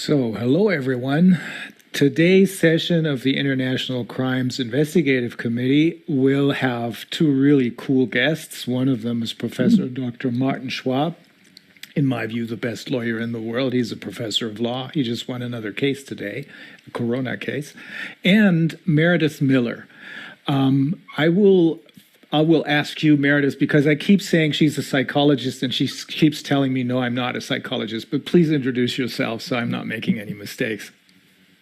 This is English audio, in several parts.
So, hello everyone. Today's session of the International Crimes Investigative Committee will have two really cool guests. One of them is Professor Dr. Martin Schwab, in my view, the best lawyer in the world. He's a professor of law. He just won another case today, a corona case. And Meredith Miller. I will ask you, Meredith, because I keep saying she's a psychologist and she keeps telling me, no, I'm not a psychologist, but please introduce yourself so I'm not making any mistakes.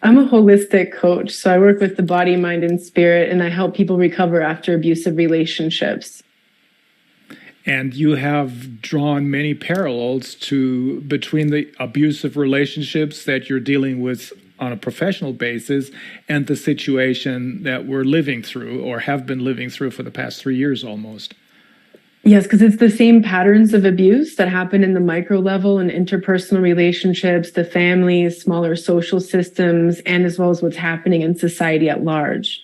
I'm a holistic coach, so I work with the body, mind, and spirit, and I help people recover after abusive relationships. And you have drawn many parallels between the abusive relationships that you're dealing with on a professional basis and the situation that we're living through or have been living through for the past 3 years almost. Yes, because it's the same patterns of abuse that happen in the micro level and interpersonal relationships, the families, smaller social systems, and as well as what's happening in society at large.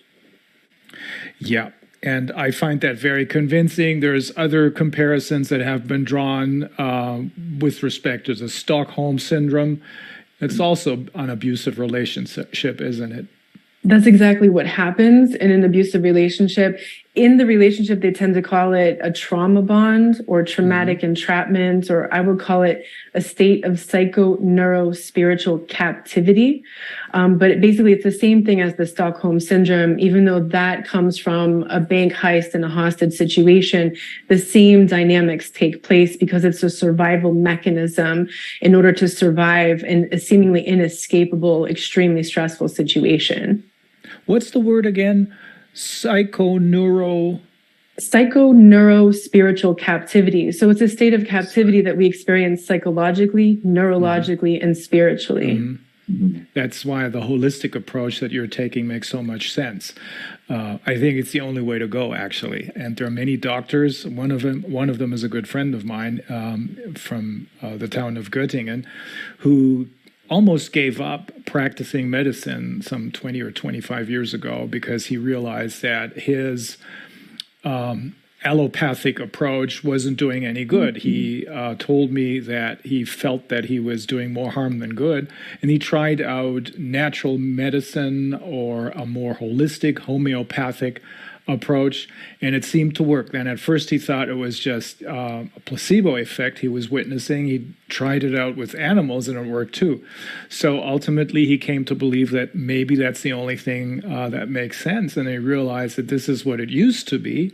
Yeah. And I find that very convincing. There's other comparisons that have been drawn with respect to the Stockholm syndrome. It's also an abusive relationship, isn't it? That's exactly what happens in an abusive relationship. In the relationship, they tend to call it a trauma bond or traumatic entrapment, or I would call it a state of psycho-neuro-spiritual captivity. But basically, it's the same thing as the Stockholm syndrome, even though that comes from a bank heist and a hostage situation. The same dynamics take place because it's a survival mechanism in order to survive in a seemingly inescapable, extremely stressful situation. What's the word again? Psycho-neuro-spiritual captivity. So it's a state of captivity that we experience psychologically, neurologically, and spiritually. That's why the holistic approach that you're taking makes so much sense. I think it's the only way to go, actually. And there are many doctors. One of them is a good friend of mine from the town of Göttingen, who almost gave up practicing medicine some 20 or 25 years ago because he realized that his allopathic approach wasn't doing any good. He told me that he felt that he was doing more harm than good, and he tried out natural medicine or a more holistic homeopathic approach, and it seemed to work. Then at first he thought it was just a placebo effect he was witnessing. He tried it out with animals and it worked too. So ultimately he came to believe that maybe that's the only thing that makes sense, and he realized that this is what it used to be,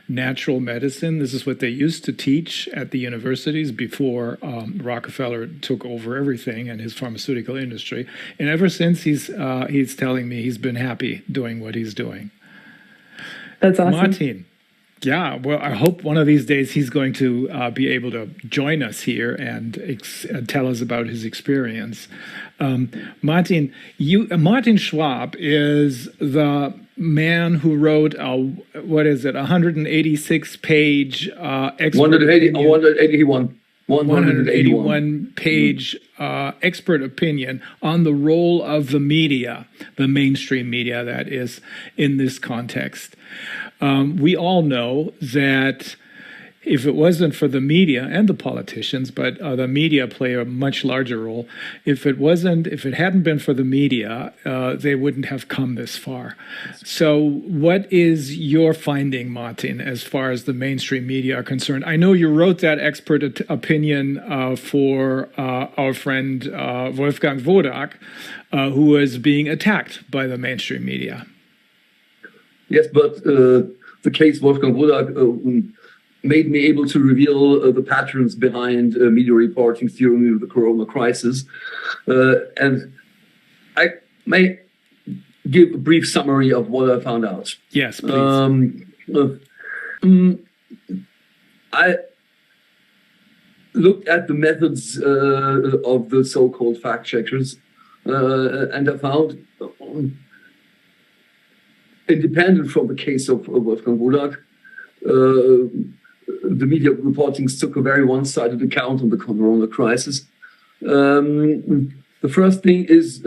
natural medicine. This is what they used to teach at the universities before Rockefeller took over everything and his pharmaceutical industry. And ever since he's telling me he's been happy doing what he's doing. That's awesome. Martin, yeah, well, I hope one of these days he's going to be able to join us here and tell us about his experience. Martin Schwab is the man who wrote a 186-page expert 181-page expert opinion on the role of the media, the mainstream media, that is, in this context. We all know that if it wasn't for the media and the politicians, but the media play a much larger role. If it hadn't been for the media, they wouldn't have come this far. So what is your finding, Martin, as far as the mainstream media are concerned? I know you wrote that expert opinion for our friend Wolfgang Wodak, who was being attacked by the mainstream media. Yes, but the case Wolfgang Wodak made me able to reveal the patterns behind media reporting during the corona crisis. And I may give a brief summary of what I found out. Yes, please. I looked at the methods of the so-called fact checkers, and I found, independent from the case of Wolfgang Wodak, the media reporting took a very one-sided account on the corona crisis. The first thing is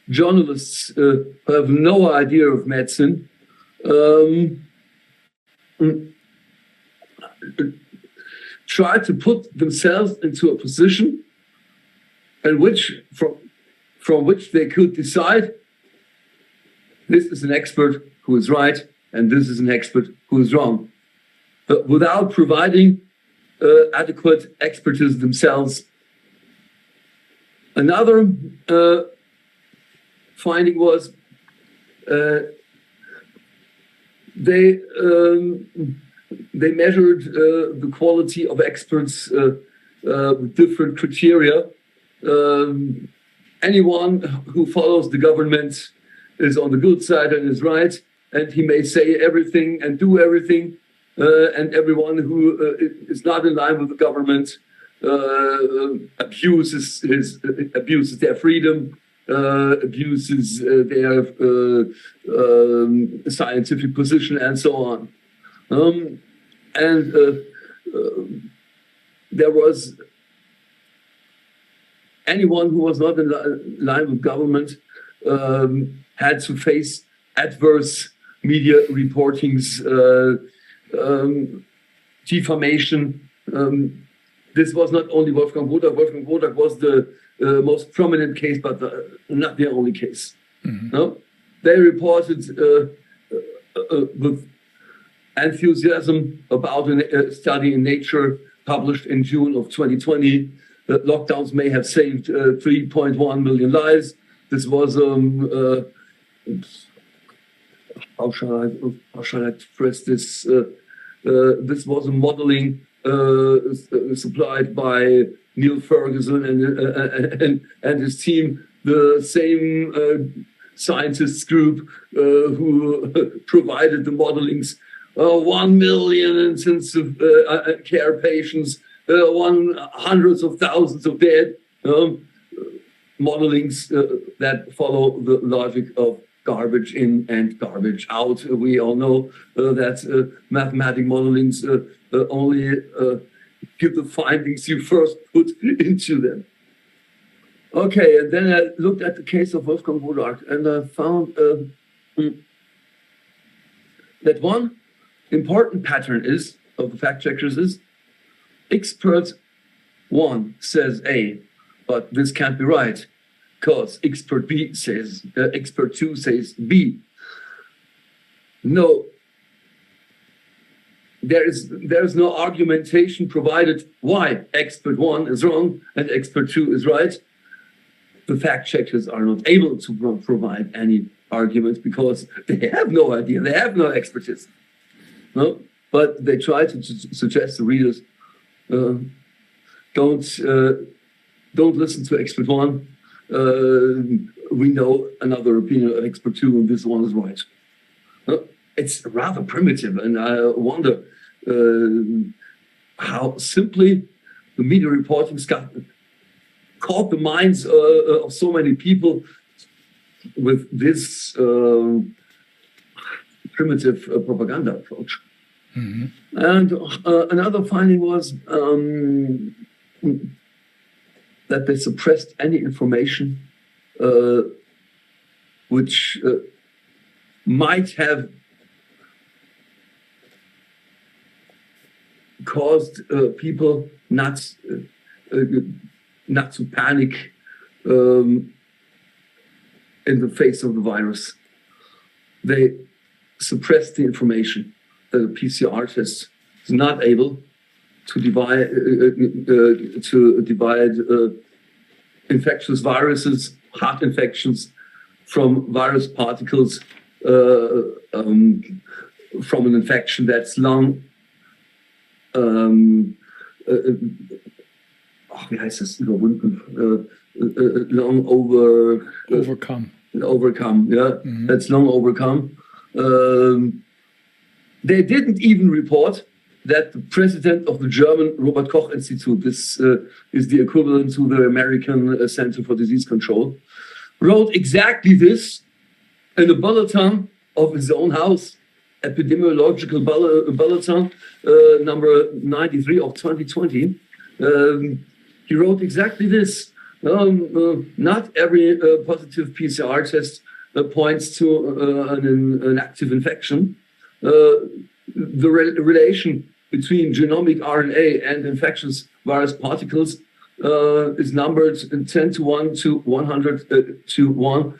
journalists who have no idea of medicine try to put themselves into a position in which, from from which they could decide this is an expert who is right and this is an expert who is wrong, but without providing adequate expertise themselves. Another finding was they measured the quality of experts with different criteria. Anyone who follows the government is on the good side and is right, and he may say everything and do everything, and everyone who is not in line with the government abuses their freedom, abuses their scientific position, and so on. There was anyone who was not in line with government had to face adverse media reportings, defamation. This was not only Wolfgang Wodak. Wolfgang Wodak was the most prominent case, but not the only case. Mm-hmm. No? They reported with enthusiasm about a study in Nature published in June of 2020 that lockdowns may have saved 3.1 million lives. This was how shall I express this? This was a modeling supplied by Neil Ferguson and his team, the same scientists group who provided the modelings. 1 million intensive care patients, hundreds of thousands of dead. Modelings that follow the logic of garbage in and garbage out. We all know that mathematic modelings only give the findings you first put into them. Okay, and then I looked at the case of Wolfgang Wodak, and I found that one important pattern of the fact checkers is expert 1 says A, but this can't be right, because expert 2 says B. No, there is no argumentation provided why expert 1 is wrong and expert 2 is right. The fact checkers are not able to provide any arguments because they have no idea, they have no expertise. No, but they try to suggest to readers, don't listen to expert 1. We know another opinion of expert 2, and this one is right. It's rather primitive, and I wonder how simply the media reporting caught the minds of so many people with this primitive propaganda approach. Mm-hmm. And another finding was that they suppressed any information which might have caused people not to panic in the face of the virus. They suppressed the information that a PCR test is not able to divide infectious viruses, heart infections, from virus particles from an infection that's long. Wie heißt das? Überwunden. Long overcome. Yeah, mm-hmm. That's long overcome. They didn't even report that the president of the German Robert Koch Institute, this is the equivalent to the American Center for Disease Control, wrote exactly this in a bulletin of his own house, epidemiological bulletin number 93 of 2020. He wrote exactly this. Not every positive PCR test points to an active infection. The relation between genomic RNA and infectious virus particles is numbered 10 to 1 to 100 to 1.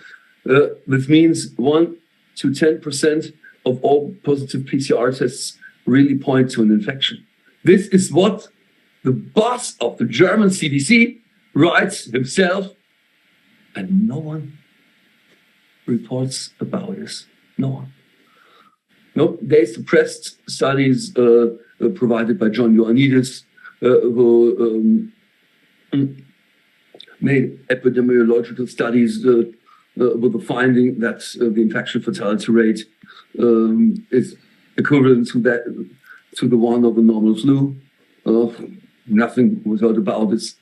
This means 1 to 10% of all positive PCR tests really point to an infection. This is what the boss of the German CDC writes himself, and no one reports about this. No one. No, they suppressed studies provided by John Ioannidis, who made epidemiological studies with the finding that the infection fatality rate is equivalent to the one of a normal flu. Nothing was heard about this.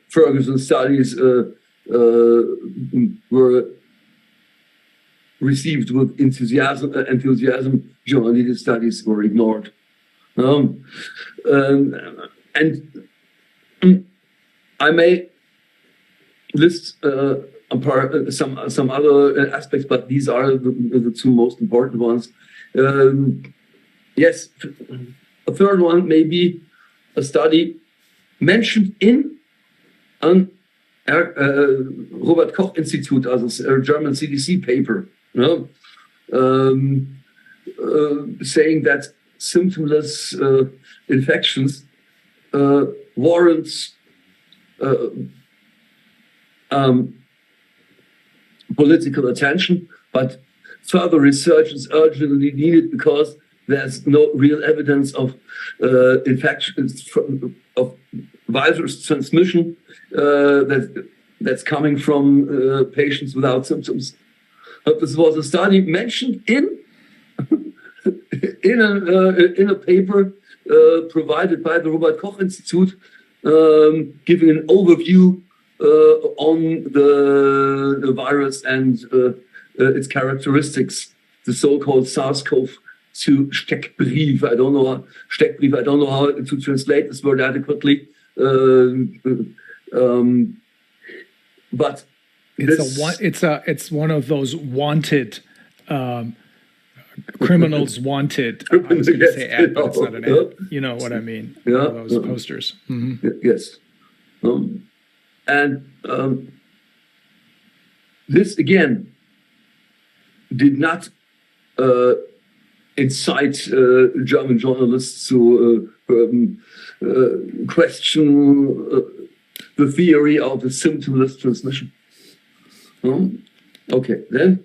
Ferguson studies were received with enthusiasm. Ioannidis studies were ignored. And I may list some other aspects, but these are the two most important ones. Yes, a third one may be a study mentioned in an Robert Koch Institute, as a German CDC paper, saying that symptomless infections warrant political attention, but further research is urgently needed because there's no real evidence of infections of virus transmission that's coming from patients without symptoms. But this was a study mentioned in a paper provided by the Robert Koch Institute, giving an overview on the virus and its characteristics, the so-called SARS-CoV-2 Steckbrief. I don't know how to translate this word adequately, but it's one of those wanted criminals wanted. I was going to say ad, but it's not an ad. You know what I mean? Yeah, those posters. Mm-hmm. Yes, and this again did not incite German journalists to question the theory of the symptomless transmission. Okay, then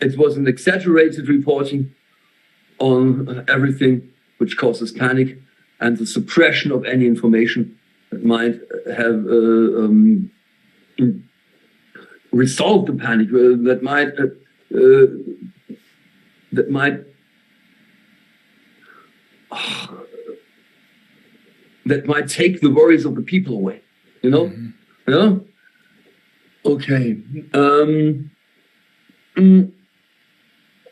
it was an exaggerated reporting on everything which causes panic and the suppression of any information that might have resolved the panic, that might take the worries of the people away. You know? Mm-hmm. Yeah. Okay.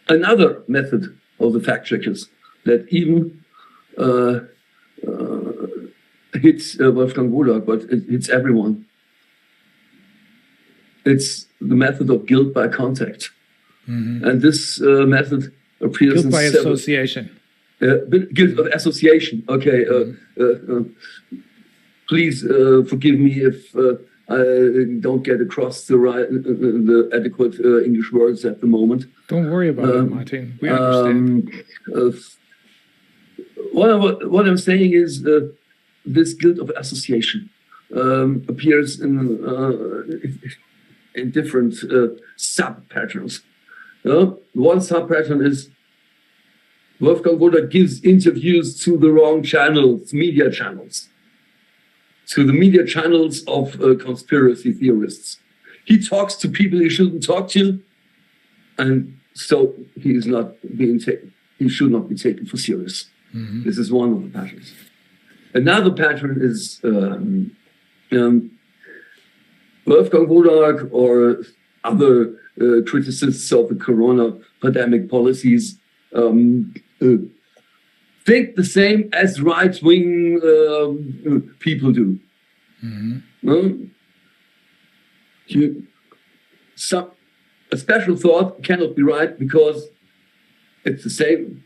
Another method of the fact checkers that even hits Wolfgang Wodak, but it hits everyone. It's the method of guilt by contact. Mm-hmm. And this method appears guilt by association. Guilt of association. Okay. Please forgive me if I don't get across the adequate English words at the moment. Don't worry about it, Martin. We understand. What I'm saying is this guilt of association appears in different sub-patterns. One sub-pattern is Wolfgang Wodak gives interviews to the wrong channels, media channels, to the media channels of conspiracy theorists. He talks to people he shouldn't talk to, and so he is not being taken. He should not be taken for serious. Mm-hmm. This is one of the patterns. Another pattern is Wolfgang Wodak or other criticists of the corona pandemic policies think the same as right-wing people do. Mm-hmm. A special thought cannot be right because it's the same.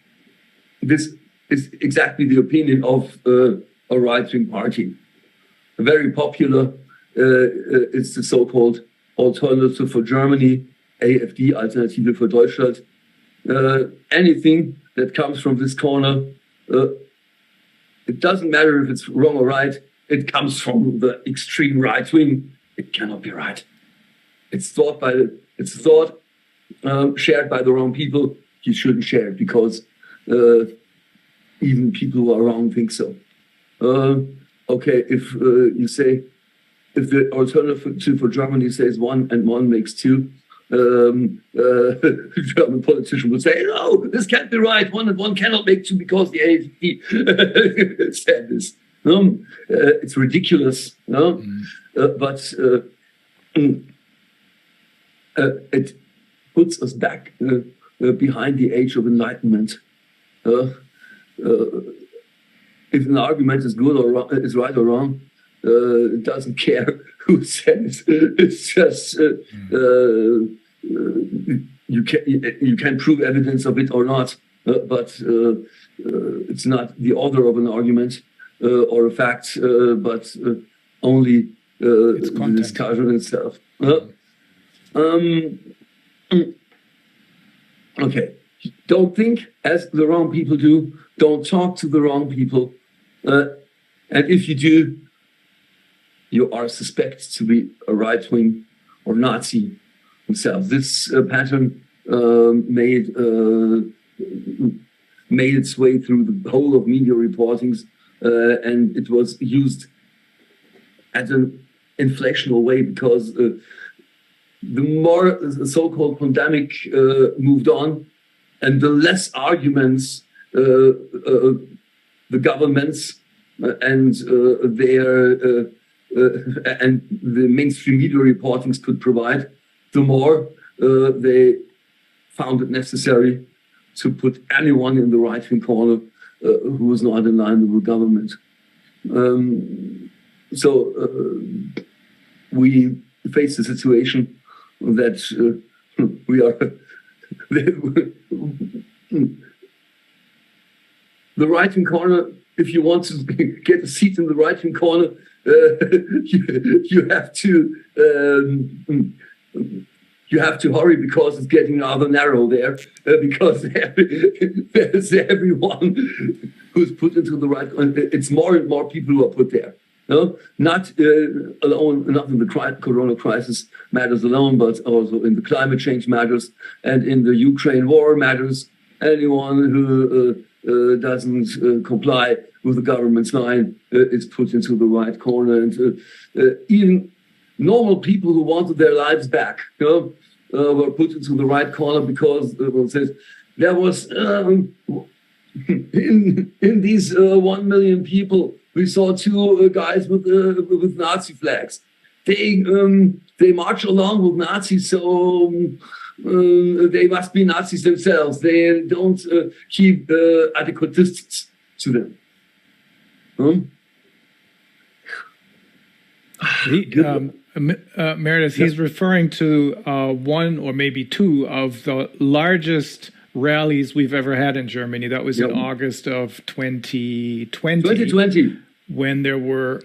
This is exactly the opinion of a right-wing party. very popular. It's the so-called Alternative for Germany, AfD, Alternative für Deutschland. Anything that comes from this corner, it doesn't matter if it's wrong or right. It comes from the extreme right wing. It cannot be right. It's thought shared by the wrong people. You shouldn't share it because even people who are wrong think so. Okay, if you say, if the Alternative for Germany says 1 and 1 makes 2, German politician would say, no, this can't be right. 1 and 1 cannot make 2 because the AfD said this. It's ridiculous. But it puts us back behind the age of enlightenment. If an argument is good or wrong, is right or wrong, it doesn't care who said it. It's just you can prove evidence of it or not, but it's not the author of an argument or a fact, but only the discussion itself. Okay, don't think as the wrong people do. Don't talk to the wrong people. And if you do, you are suspected to be a right-wing or Nazi himself. This pattern made its way through the whole of media reportings, and it was used at an inflational way because the more the so-called pandemic moved on, and the less arguments the governments and and the mainstream media reportings could provide, the more they found it necessary to put anyone in the right-wing corner who was not in line with the government. So we face the situation that we are the right-wing corner. If you want to get a seat in the right-wing corner, you have to hurry because it's getting rather narrow there. Because there's everyone who's put into the right. It's more and more people who are put there. No, not alone, not in the corona crisis matters alone, but also in the climate change matters and in the Ukraine war matters. Anyone who doesn't comply with the government's line is put into the right corner. And even normal people who wanted their lives back, were put into the right corner because there was in these 1 million people, we saw 2 guys with Nazi flags. They march along with Nazis, so they must be Nazis themselves. They don't keep adequate distance to them. Meredith, he's referring to 1 or maybe 2 of the largest rallies we've ever had in Germany. That was in August of 2020, when there were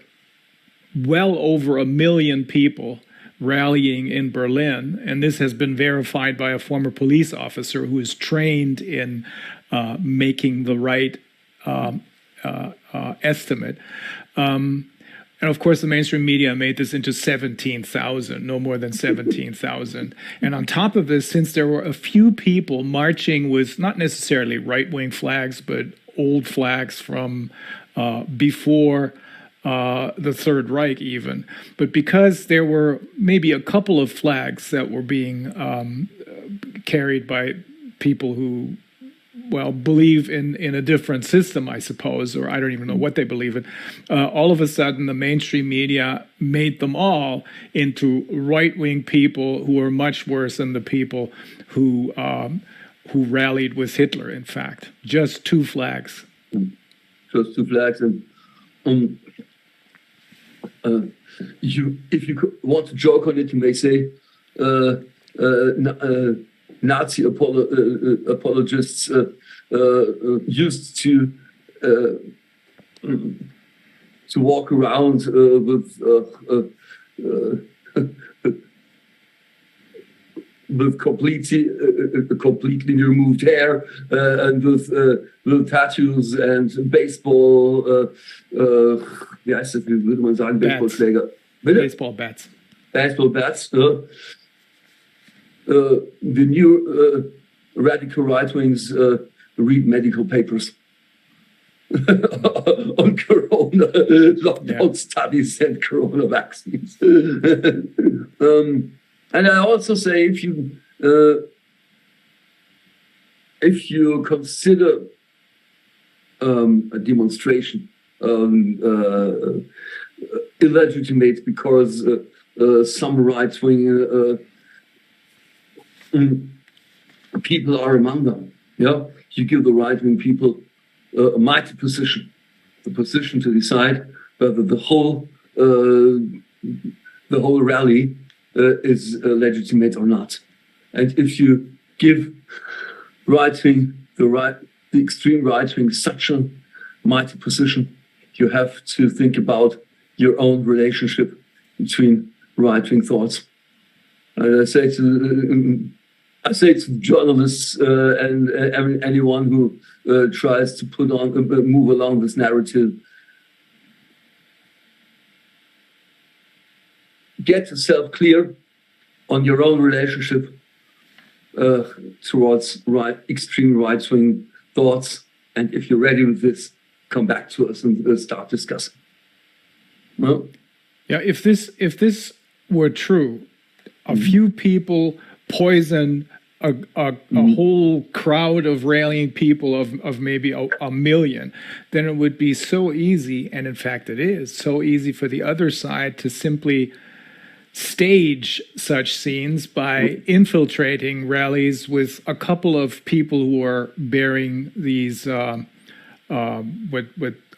well over 1 million people rallying in Berlin. And this has been verified by a former police officer who is trained in making the right estimate. And of course, the mainstream media made this into 17,000, no more than 17,000. And on top of this, since there were a few people marching with not necessarily right-wing flags, but old flags from before the Third Reich even, but because there were maybe a couple of flags that were being carried by people who, well, believe in a different system, I suppose, or I don't even know what they believe in. All of a sudden, the mainstream media made them all into right-wing people who are much worse than the people who rallied with Hitler. In fact, just 2 flags. Just 2 flags, and if you want to joke on it, you may say Nazi apologists used to to walk around with completely removed hair and with little tattoos and baseball, wie heißt das, wie würde man sagen, Baseballschläger? Baseball bats. Baseball bats. The new radical right wings read medical papers on corona lockdown studies and corona vaccines. And I also say, if you consider a demonstration illegitimate because some right-wing people are among them, you give the right-wing people a mighty position, the position to decide whether the whole rally is legitimate or not. And if you give right-wing, the extreme right-wing such a mighty position, you have to think about your own relationship between right-wing thoughts. And I say to journalists and anyone who tries to move along this narrative, get yourself clear on your own relationship towards extreme right-wing thoughts, and if you're ready with this, come back to us and start discussing. Well, yeah, if this were true, a few people poison a whole crowd of rallying people of maybe a million, then it would be so easy, and in fact it is, so easy for the other side to simply stage such scenes by infiltrating rallies with a couple of people who are bearing these what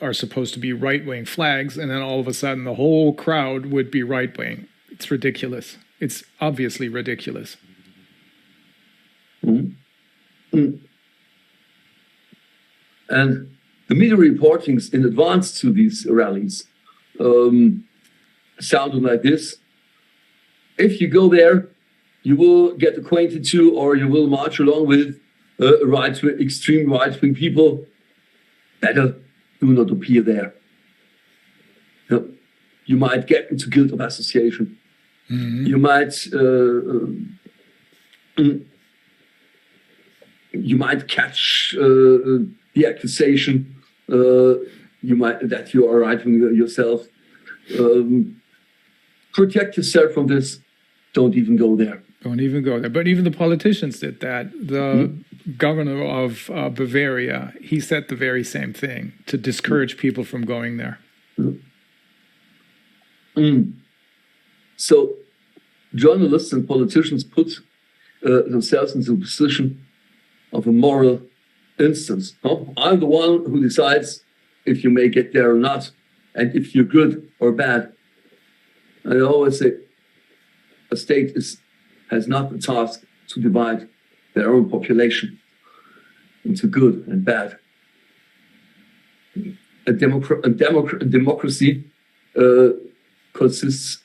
are supposed to be right-wing flags, and then all of a sudden the whole crowd would be right-wing. It's ridiculous. It's obviously ridiculous. And the media reportings in advance to these rallies sounded like this. If you go there, you will get acquainted to, or you will march along with extreme right-wing people. Better do not appear there. You might get into guilt of association. Mm-hmm. You might catch the accusation that you are right-wing yourself. Protect yourself from this. Don't even go there. Don't even go there. But even the politicians did that. The governor of Bavaria, he said the very same thing, to discourage people from going there. So journalists and politicians put themselves into the position of a moral instance. I'm the one who decides if you may get there or not, and if you're good or bad. I always say a state has not the task to divide their own population into good and bad. A democracy consists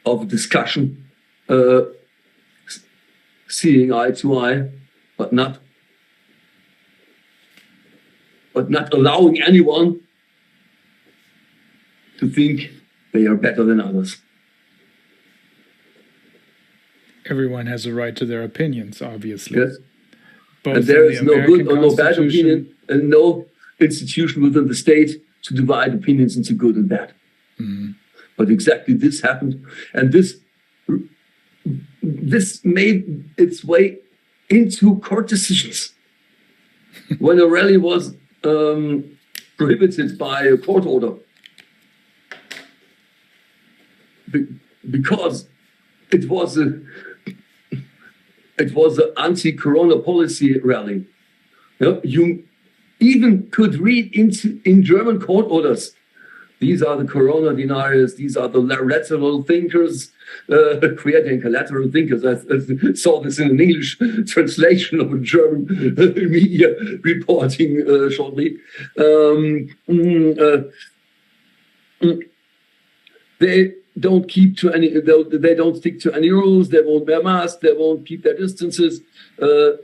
of discussion, seeing eye to eye, but not allowing anyone to think they are better than others. Everyone has a right to their opinions, obviously. Yes. Both and there is no American good or no bad opinion, and no institution within the state to divide opinions into good and bad. Mm-hmm. But exactly this happened, and this made its way into court decisions. When a rally was prohibited by a court order, because it was an anti-corona policy rally. You even could read in German court orders. These are the corona deniers. These are the lateral thinkers, Querdenker, lateral thinkers. I saw this in an English translation of a German media reporting shortly. They don't keep to any. They don't stick to any rules. They won't wear masks. They won't keep their distances.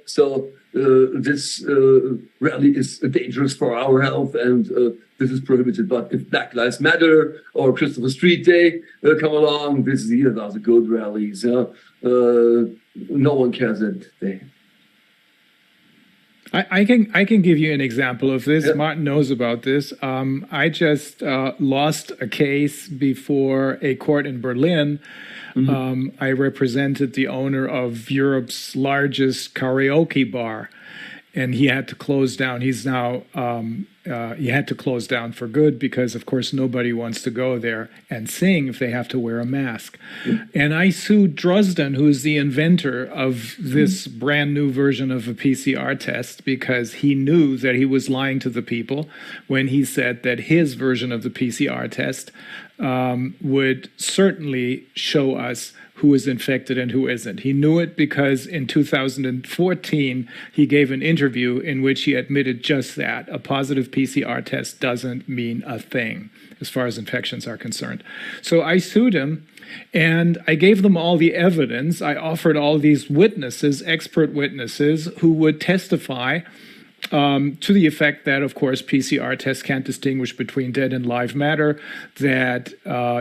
So this really is dangerous for our health, and this is prohibited. But if Black Lives Matter or Christopher Street Day come along, these are the good rallies. No one cares that day. I can give you an example of this. Yeah. Martin knows about this. I just lost a case before a court in Berlin. I represented the owner of Europe's largest karaoke bar, and he had to close down. He's now he had to close down for good because, of course, nobody wants to go there and sing if they have to wear a mask. And I sued Dresden, who's the inventor of this brand new version of a PCR test, because he knew that he was lying to the people when he said that his version of the PCR test would certainly show us who is infected and who isn't. He knew it because in 2014, he gave an interview in which he admitted just that. A positive PCR test doesn't mean a thing as far as infections are concerned. So I sued him, and I gave them all the evidence. I offered all these witnesses, expert witnesses, who would testify to the effect that, of course, PCR tests can't distinguish between dead and live matter, that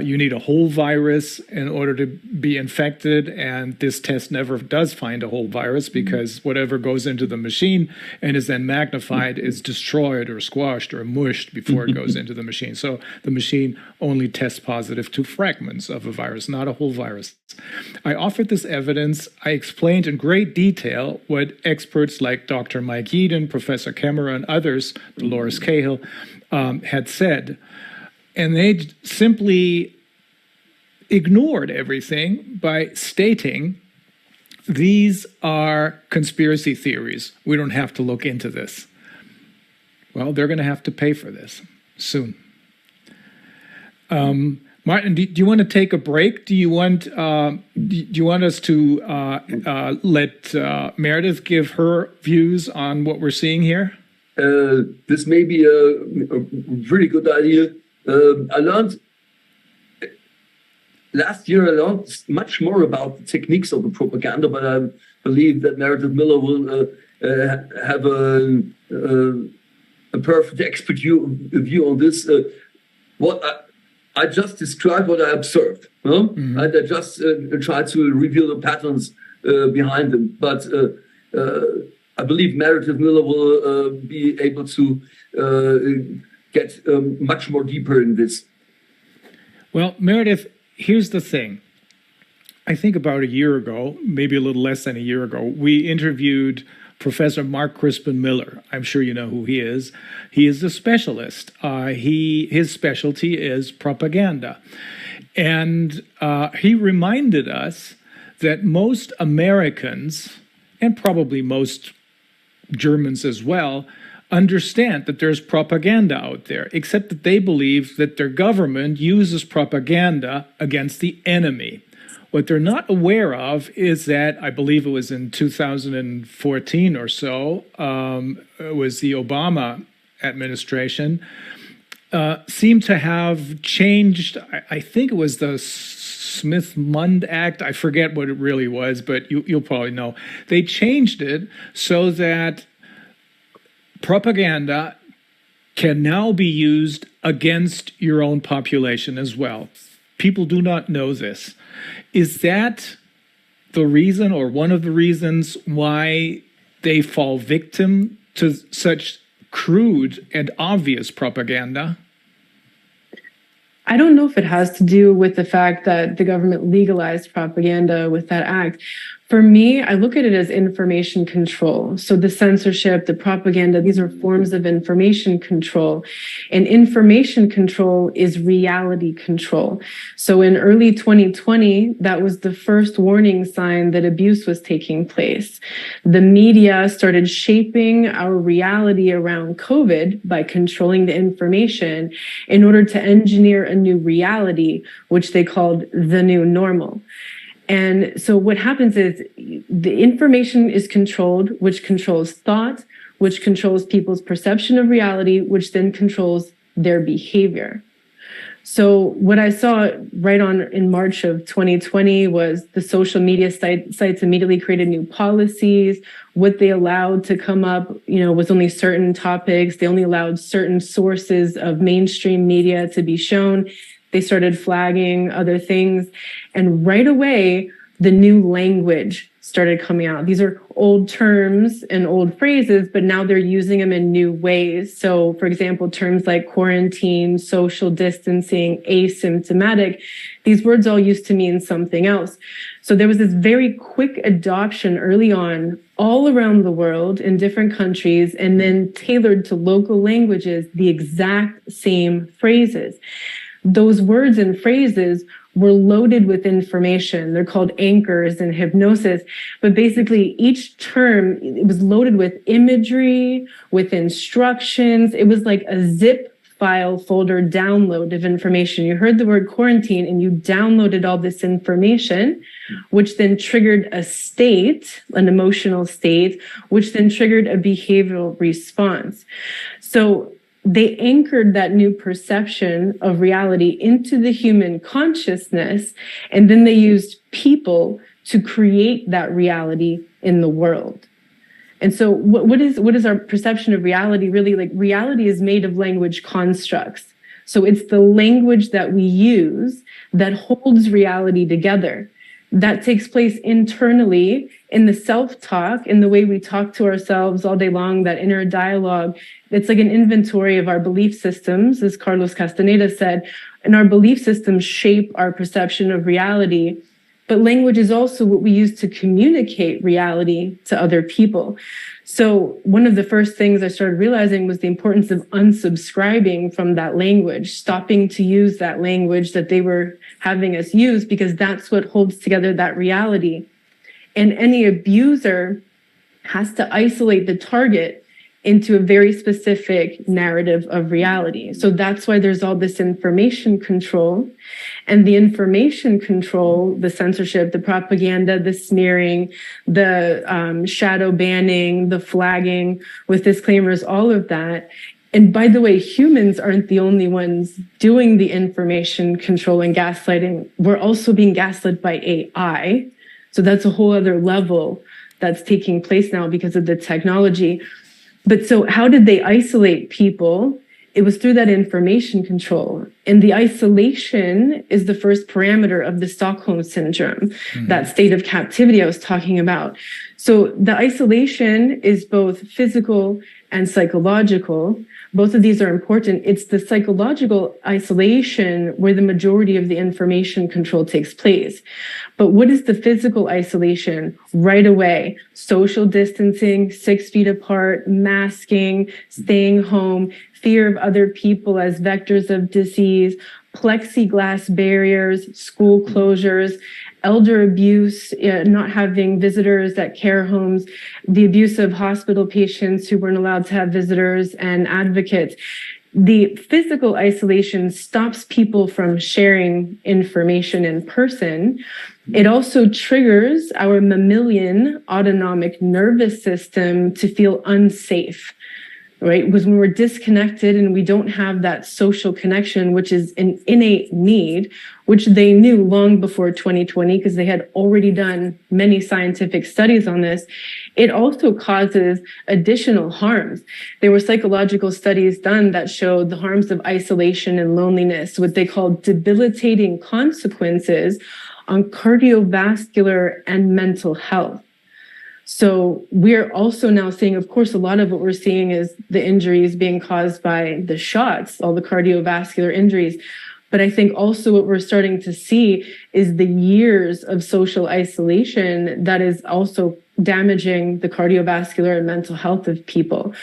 you need a whole virus in order to be infected, and this test never does find a whole virus because whatever goes into the machine and is then magnified is destroyed or squashed or mushed before it goes into the machine. So the machine only tests positive to fragments of a virus, not a whole virus. I offered this evidence. I explained in great detail what experts like Dr. Mike Yeadon, Professor Kemmerer, and others, Dolores Cahill, had said. And they simply ignored everything by stating, these are conspiracy theories. We don't have to look into this. Well, they're going to have to pay for this soon. Martin, do you want to take a break? Do you want us to let Meredith give her views on what we're seeing here? This may be a really good idea. I learned last year. I learned much more about the techniques of the propaganda, but I believe that Meredith Miller will have a perfect expert view on this. I just described what I observed. And I just tried to reveal the patterns behind them. But I believe Meredith Miller will be able to get much more deeper in this. Well, Meredith, here's the thing. I think about a year ago, maybe a little less than a year ago, we interviewed Professor Mark Crispin Miller. I'm sure you know who he is. He is a specialist. His specialty is propaganda. And he reminded us that most Americans, and probably most Germans as well, understand that there's propaganda out there, except that they believe that their government uses propaganda against the enemy. What they're not aware of is that, I believe it was in 2014 or so, it was the Obama administration, seemed to have changed, I think it was the Smith-Mund Act, I forget what it really was, but you'll probably know. They changed it so that propaganda can now be used against your own population as well. People do not know this. Is that the reason, or one of the reasons, why they fall victim to such crude and obvious propaganda? I don't know if it has to do with the fact that the government legalized propaganda with that act. For me, I look at it as information control. So the censorship, the propaganda, these are forms of information control. And information control is reality control. So in early 2020, that was the first warning sign that abuse was taking place. The media started shaping our reality around COVID by controlling the information in order to engineer a new reality, which they called the new normal. And so what happens is the information is controlled, which controls thought, which controls people's perception of reality, which then controls their behavior. So what I saw right on in March of 2020 was the social media sites immediately created new policies. What they allowed to come up, was only certain topics. They only allowed certain sources of mainstream media to be shown. They started flagging other things. And right away, the new language started coming out. These are old terms and old phrases, but now they're using them in new ways. So, for example, terms like quarantine, social distancing, asymptomatic, these words all used to mean something else. So there was this very quick adoption early on all around the world in different countries, and then tailored to local languages, the exact same phrases. Those words and phrases were loaded with information. They're called anchors in hypnosis. But basically, each term, it was loaded with imagery, with instructions. It was like a zip file folder download of information. You heard the word quarantine and you downloaded all this information, which then triggered a state, an emotional state, which then triggered a behavioral response. So they anchored that new perception of reality into the human consciousness, and then they used people to create that reality in the world. And so what is our perception of reality really? Like, reality is made of language constructs. So it's the language that we use that holds reality together. That takes place internally in the self-talk, in the way we talk to ourselves all day long, that inner dialogue. It's like an inventory of our belief systems, as Carlos Castaneda said, and our belief systems shape our perception of reality. But language is also what we use to communicate reality to other people. So one of the first things I started realizing was the importance of unsubscribing from that language, stopping to use that language that they were having us use, because that's what holds together that reality. And any abuser has to isolate the target into a very specific narrative of reality. So that's why there's all this information control. And the information control, the censorship, the propaganda, the smearing, the shadow banning, the flagging with disclaimers, all of that. And by the way, humans aren't the only ones doing the information control and gaslighting. We're also being gaslit by AI. So that's a whole other level that's taking place now because of the technology. But so how did they isolate people? It was through that information control. And the isolation is the first parameter of the Stockholm syndrome, that state of captivity I was talking about. So the isolation is both physical and psychological. Both of these are important. It's the psychological isolation where the majority of the information control takes place. But what is the physical isolation? Right away, social distancing, 6 feet apart, masking, staying home, fear of other people as vectors of disease, plexiglass barriers, school closures, elder abuse, not having visitors at care homes, the abuse of hospital patients who weren't allowed to have visitors and advocates. The physical isolation stops people from sharing information in person. It also triggers our mammalian autonomic nervous system to feel unsafe, right? Because when we're disconnected and we don't have that social connection, which is an innate need, which they knew long before 2020, because they had already done many scientific studies on this, it also causes additional harms. There were psychological studies done that showed the harms of isolation and loneliness, what they call debilitating consequences on cardiovascular and mental health. So we're also now seeing, of course, a lot of what we're seeing is the injuries being caused by the shots, all the cardiovascular injuries. But I think also what we're starting to see is the years of social isolation that is also damaging the cardiovascular and mental health of people.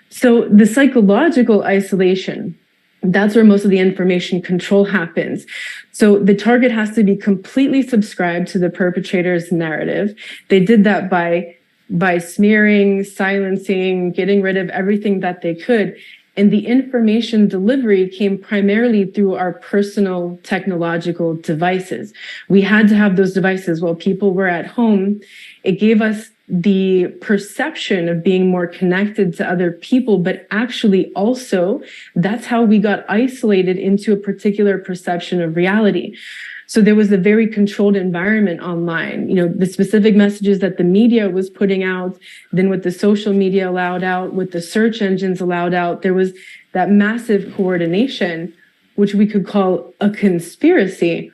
So the psychological isolation, that's where most of the information control happens. So the target has to be completely subscribed to the perpetrator's narrative. They did that by smearing, silencing, getting rid of everything that they could. And the information delivery came primarily through our personal technological devices. We had to have those devices while people were at home. It gave us the perception of being more connected to other people, but actually also that's how we got isolated into a particular perception of reality. So there was a very controlled environment online, the specific messages that the media was putting out, then what the social media allowed out, what the search engines allowed out, there was that massive coordination, which we could call a conspiracy.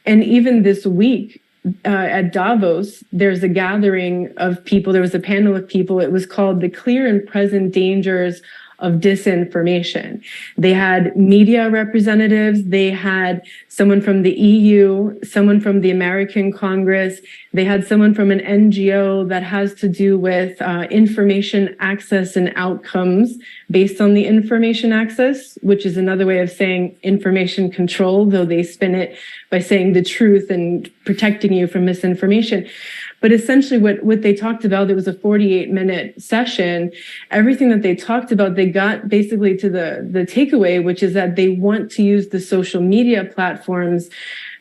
And even this week at Davos, there's a gathering of people, there was a panel of people, it was called The Clear and Present Dangers of Disinformation. They had media representatives, they had someone from the EU, someone from the American Congress, they had someone from an NGO that has to do with information access and outcomes based on the information access, which is another way of saying information control, though they spin it by saying the truth and protecting you from misinformation. But essentially what they talked about, it was a 48-minute session. Everything that they talked about, they got basically to the takeaway, which is that they want to use the social media platforms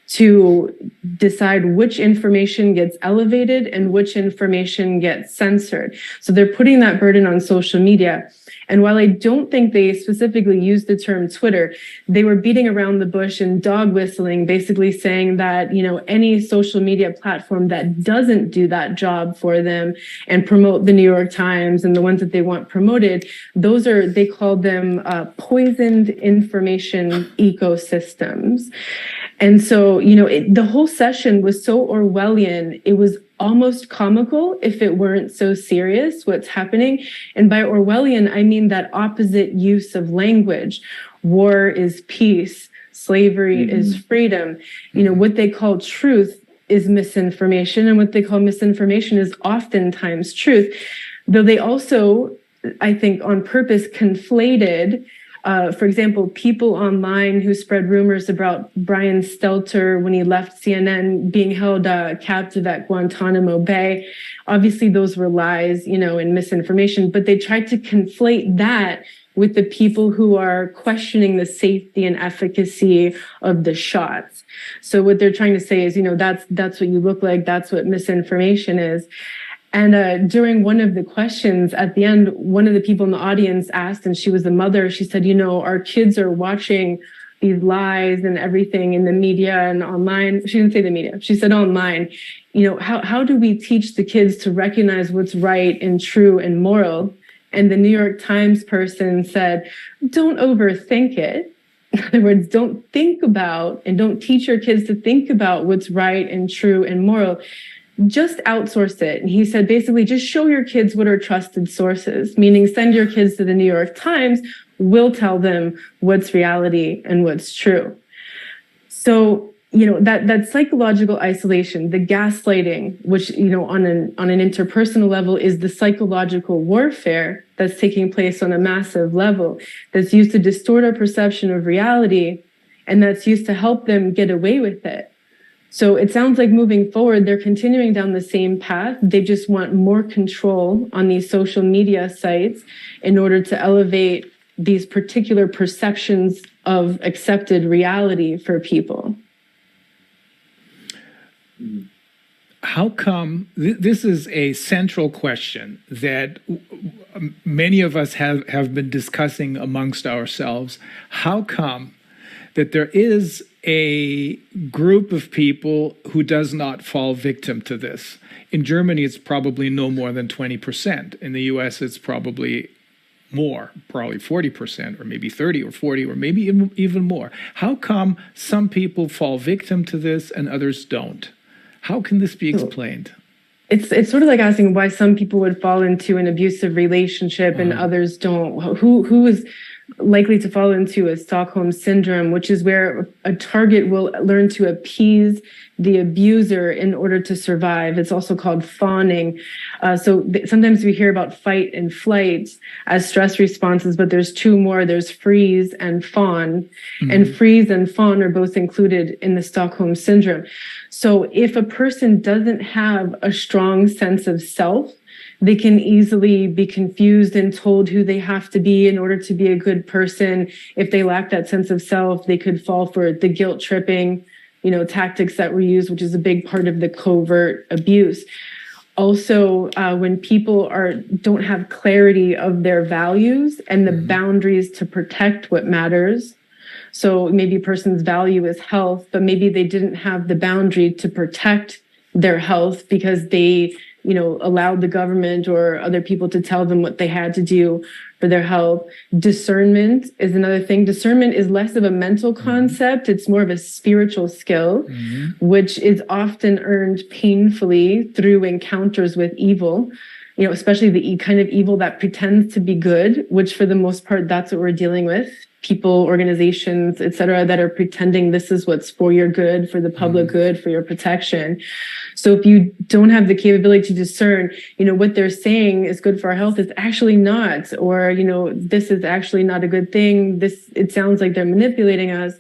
to decide which information gets elevated and which information gets censored. So they're putting that burden on social media. And while I don't think they specifically used the term Twitter, they were beating around the bush and dog whistling, basically saying that, any social media platform that doesn't do that job for them and promote the New York Times and the ones that they want promoted, they called them poisoned information ecosystems. And so, the whole session was so Orwellian, it was almost comical if it weren't so serious what's happening. And by Orwellian, I mean that opposite use of language. War is peace, slavery is freedom. What they call truth is misinformation, and what they call misinformation is oftentimes truth. Though they also, I think on purpose, conflated for example, people online who spread rumors about Brian Stelter when he left CNN being held captive at Guantanamo Bay. Obviously, those were lies, and misinformation, but they tried to conflate that with the people who are questioning the safety and efficacy of the shots. So what they're trying to say is, that's what you look like, that's what misinformation is. And during one of the questions at the end, one of the people in the audience asked, and she was a mother, she said, our kids are watching these lies and everything in the media and online. She didn't say the media, she said online. How do we teach the kids to recognize what's right and true and moral? And the New York Times person said, don't overthink it. In other words, don't think about and don't teach your kids to think about what's right and true and moral. Just outsource it. And he said, basically, just show your kids what are trusted sources, meaning send your kids to the New York Times. We'll tell them what's reality and what's true. So, that psychological isolation, the gaslighting, which, on an interpersonal level is the psychological warfare that's taking place on a massive level, that's used to distort our perception of reality, and that's used to help them get away with it. So it sounds like moving forward, they're continuing down the same path. They just want more control on these social media sites in order to elevate these particular perceptions of accepted reality for people. How come, this is a central question that many of us have been discussing amongst ourselves. How come that there is a group of people who does not fall victim to this? In Germany, it's probably no more than 20%. In the US, it's probably more, probably 40%, or maybe 30 or 40, or maybe even more. How come some people fall victim to this and others don't? How can this be explained? It's sort of like asking why some people would fall into an abusive relationship and others don't. Who is likely to fall into a Stockholm syndrome, which is where a target will learn to appease the abuser in order to survive. It's also called fawning. Sometimes we hear about fight and flight as stress responses, but there's two more. There's freeze and fawn. Mm-hmm. And freeze and fawn are both included in the Stockholm syndrome. So if a person doesn't have a strong sense of self, they can easily be confused and told who they have to be in order to be a good person. If they lack that sense of self, they could fall for the guilt tripping, tactics that were used, which is a big part of the covert abuse. Also, when people don't have clarity of their values and the boundaries to protect what matters. So maybe a person's value is health, but maybe they didn't have the boundary to protect their health because they, allowed the government or other people to tell them what they had to do for their health. Discernment is another thing. Discernment is less of a mental concept. It's more of a spiritual skill, which is often earned painfully through encounters with evil, especially the kind of evil that pretends to be good, which for the most part, that's what we're dealing with. People, organizations, et cetera, that are pretending this is what's for your good, for the public good, for your protection. So if you don't have the capability to discern, what they're saying is good for our health is actually not, or, this is actually not a good thing. It sounds like they're manipulating us.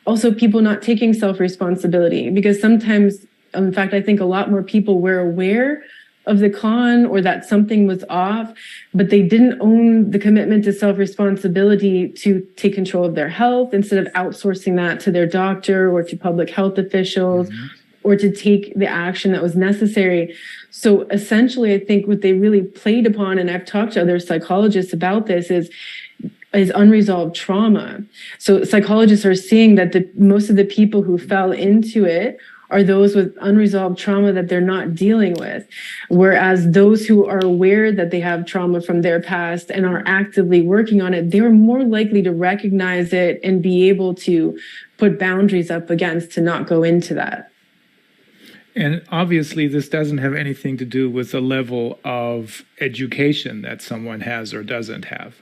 Also, people not taking self-responsibility, because sometimes, in fact, I think a lot more people were aware of the con or that something was off, but they didn't own the commitment to self-responsibility to take control of their health instead of outsourcing that to their doctor or to public health officials or to take the action that was necessary. So essentially, I think what they really played upon, and I've talked to other psychologists about this, is unresolved trauma. So psychologists are seeing that most of the people who fell into it are those with unresolved trauma that they're not dealing with. Whereas those who are aware that they have trauma from their past and are actively working on it, they're more likely to recognize it and be able to put boundaries up against to not go into that. And obviously, this doesn't have anything to do with the level of education that someone has or doesn't have.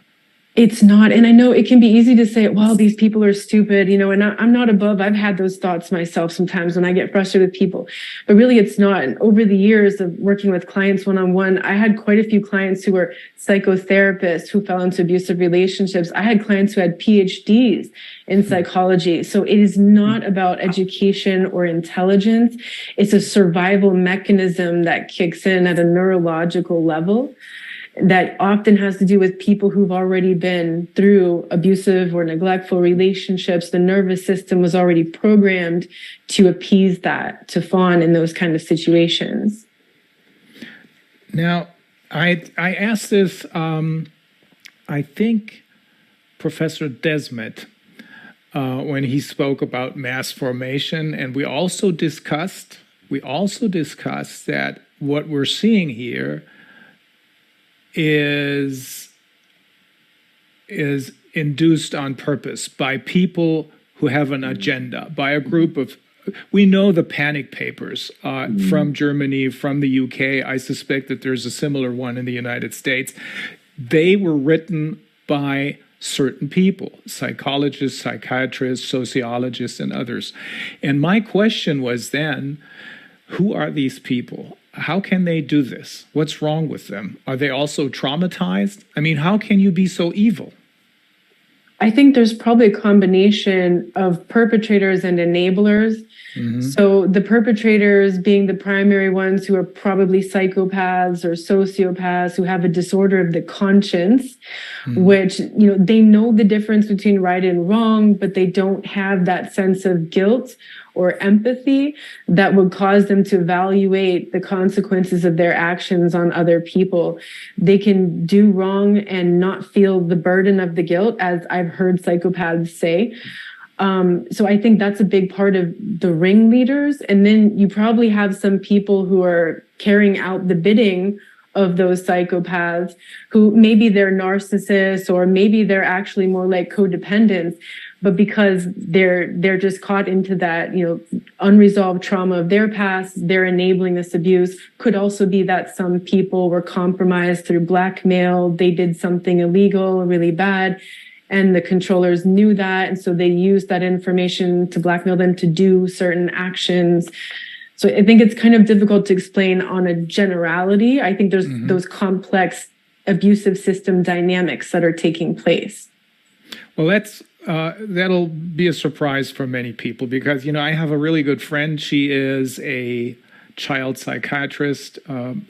It's not. And I know it can be easy to say, well, these people are stupid, and I'm not above. I've had those thoughts myself sometimes when I get frustrated with people, but really it's not. And over the years of working with clients one-on-one, I had quite a few clients who were psychotherapists who fell into abusive relationships. I had clients who had PhDs in psychology. So it is not about education or intelligence. It's a survival mechanism that kicks in at a neurological level that often has to do with people who've already been through abusive or neglectful relationships. The nervous system was already programmed to appease that, to fawn in those kind of situations. Now, I asked this, I think, Professor Desmet, when he spoke about mass formation, and we also discussed that what we're seeing here is induced on purpose by people who have an agenda, by a group of, we know the panic papers from Germany, from the UK. I suspect that there's a similar one in the United States. They were written by certain people, psychologists, psychiatrists, sociologists, and others. And my question was then, who are these people? How can they do this? What's wrong with them? Are they also traumatized? I mean, how can you be so evil? I think there's probably a combination of perpetrators and enablers. So the perpetrators being the primary ones who are probably psychopaths or sociopaths who have a disorder of the conscience, which, they know the difference between right and wrong, but they don't have that sense of guilt or empathy that would cause them to evaluate the consequences of their actions on other people. They can do wrong and not feel the burden of the guilt, as I've heard psychopaths say. So I think that's a big part of the ringleaders. And then you probably have some people who are carrying out the bidding of those psychopaths, who maybe they're narcissists or maybe they're actually more like codependents, but because they're just caught into that, unresolved trauma of their past, they're enabling this abuse. Could also be that some people were compromised through blackmail. They did something illegal, really bad, and the controllers knew that, and so they used that information to blackmail them to do certain actions. So I think it's kind of difficult to explain on a generality. I think there's those complex abusive system dynamics that are taking place. Well, that'll be a surprise for many people because, I have a really good friend. She is a child psychiatrist,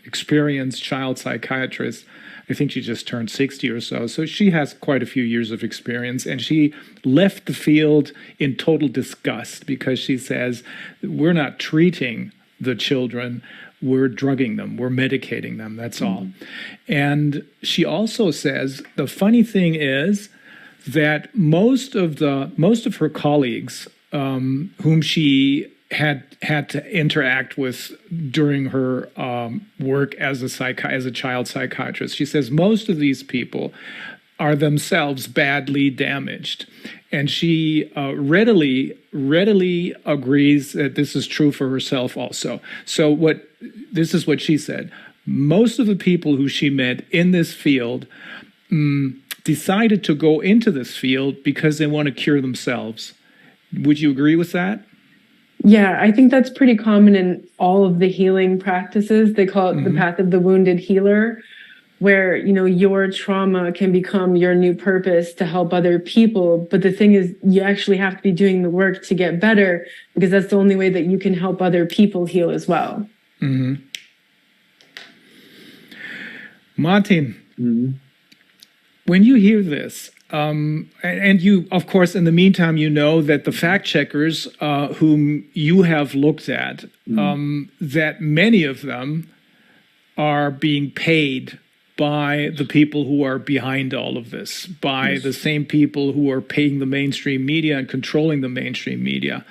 experienced child psychiatrist. I think she just turned 60 or so. So she has quite a few years of experience. And she left the field in total disgust because she says, we're not treating the children, we're drugging them, we're medicating them, that's all. And she also says the funny thing is that most of her colleagues whom she had to interact with during her work as a child psychiatrist, she says most of these people are themselves badly damaged. And she readily agrees that this is true for herself also. So this is what she said. Most of the people who she met in this field decided to go into this field because they want to cure themselves. Would you agree with that? Yeah, I think that's pretty common in all of the healing practices. They call it the path of the wounded healer, where, your trauma can become your new purpose to help other people. But the thing is, you actually have to be doing the work to get better, because that's the only way that you can help other people heal as well. Mm-hmm. Martin, when you hear this, and you, of course, in the meantime, you know that the fact checkers whom you have looked at, that many of them are being paid by the people who are behind all of this, by the same people who are paying the mainstream media and controlling the mainstream media.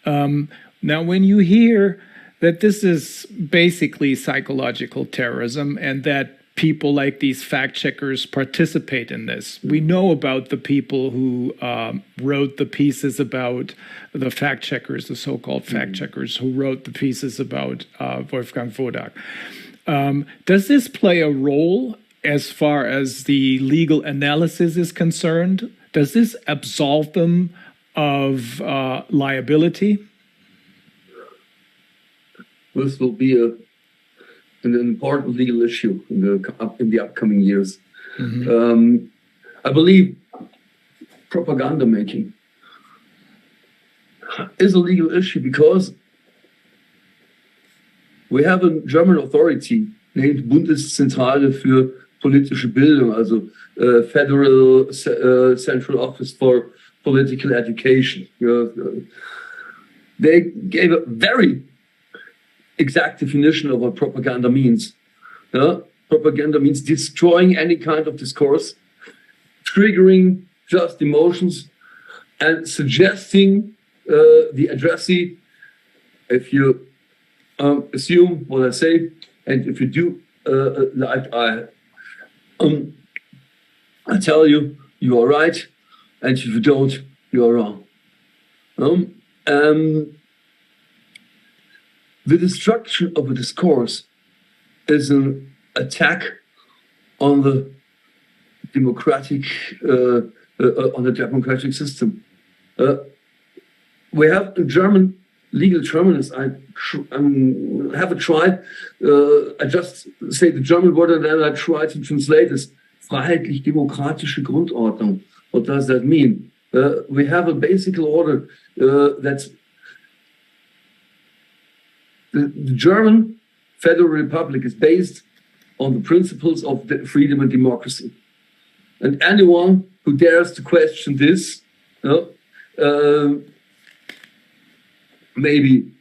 Now, when you hear that this is basically psychological terrorism and that people like these fact checkers participate in this, we know about the people who wrote the pieces about the fact checkers, the so-called fact checkers who wrote the pieces about Wolfgang Wodak. Does this play a role as far as the legal analysis is concerned? Does this absolve them of liability? This will be an important legal issue in the upcoming years. I believe propaganda making is a legal issue because we have a German authority named Bundeszentrale für politische Bildung, also Federal Central Office for Political Education. They gave a very exact definition of what propaganda means. Propaganda means destroying any kind of discourse, triggering just emotions, and suggesting the addressee, if you assume what I say, and if you do like I tell you, you are right, and if you don't, you are wrong. The destruction of a discourse is an attack on the democratic system. We have in German legal terminus. I haven't tried. I just say the German word and then I try to translate this. Freiheitlich-demokratische Grundordnung. What does that mean? We have a basic order that's the German Federal Republic is based on the principles of freedom and democracy. And anyone who dares to question this, maybe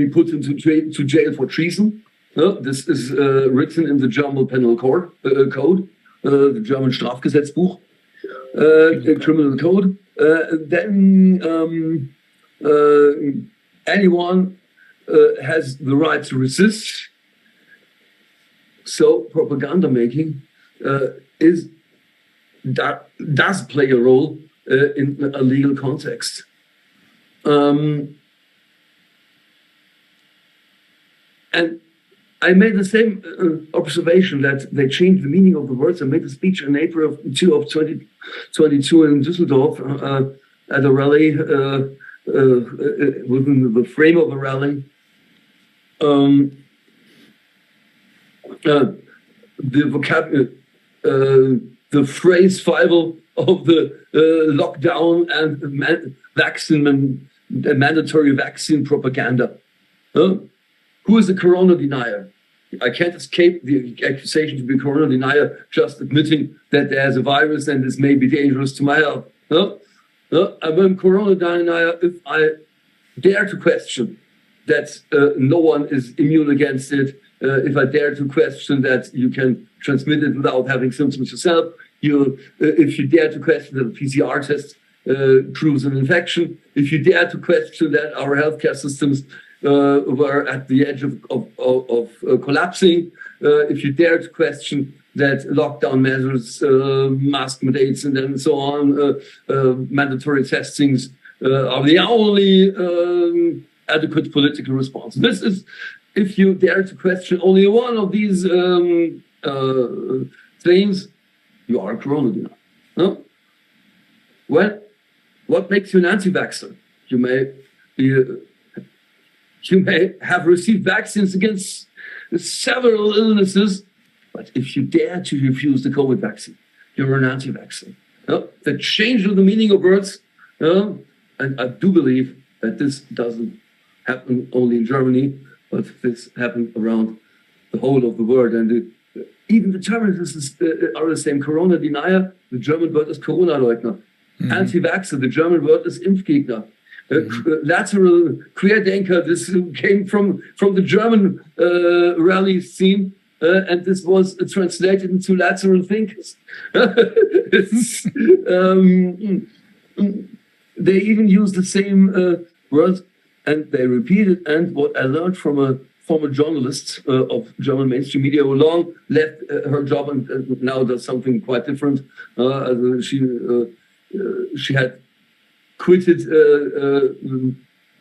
put into jail for treason. This is written in the German Penal Code, the German Strafgesetzbuch, Criminal Code. Then anyone has the right to resist. So propaganda making does play a role in a legal context. And I made the same observation that they changed the meaning of the words. I made a speech in April of 2022 in Düsseldorf at a rally, within the frame of a rally. The phrase survival of the lockdown and mandatory vaccine propaganda. Who is a corona denier? I can't escape the accusation to be a corona denier just admitting that there's a virus and this may be dangerous to my health. I'm corona denier if I dare to question that no one is immune against it, if I dare to question that you can transmit it without having symptoms yourself, if you dare to question that a PCR test proves an infection, if you dare to question that our healthcare systems were at the edge of collapsing, if you dare to question that lockdown measures, mask mandates, and then so on, mandatory testings are the only adequate political response. This is, if you dare to question only one of these claims, you are a corona denier. No? Well, what makes you an anti-vaxxer? You may have received vaccines against several illnesses, but if you dare to refuse the COVID vaccine, you're an anti-vaxxer. The change of the meaning of words, and I do believe that this doesn't happen only in Germany, but this happened around the whole of the world. And even the terrorists are the same. Corona denier, the German word is Corona-Leugner. Mm-hmm. Anti-vaxxer, the German word is Impfgegner. Lateral Querdenker, this came from the German rally scene, and this was translated into lateral thinkers. They even use the same words, and they repeat it. And what I learned from a former journalist of German mainstream media who long left her job and now does something quite different. She had quitted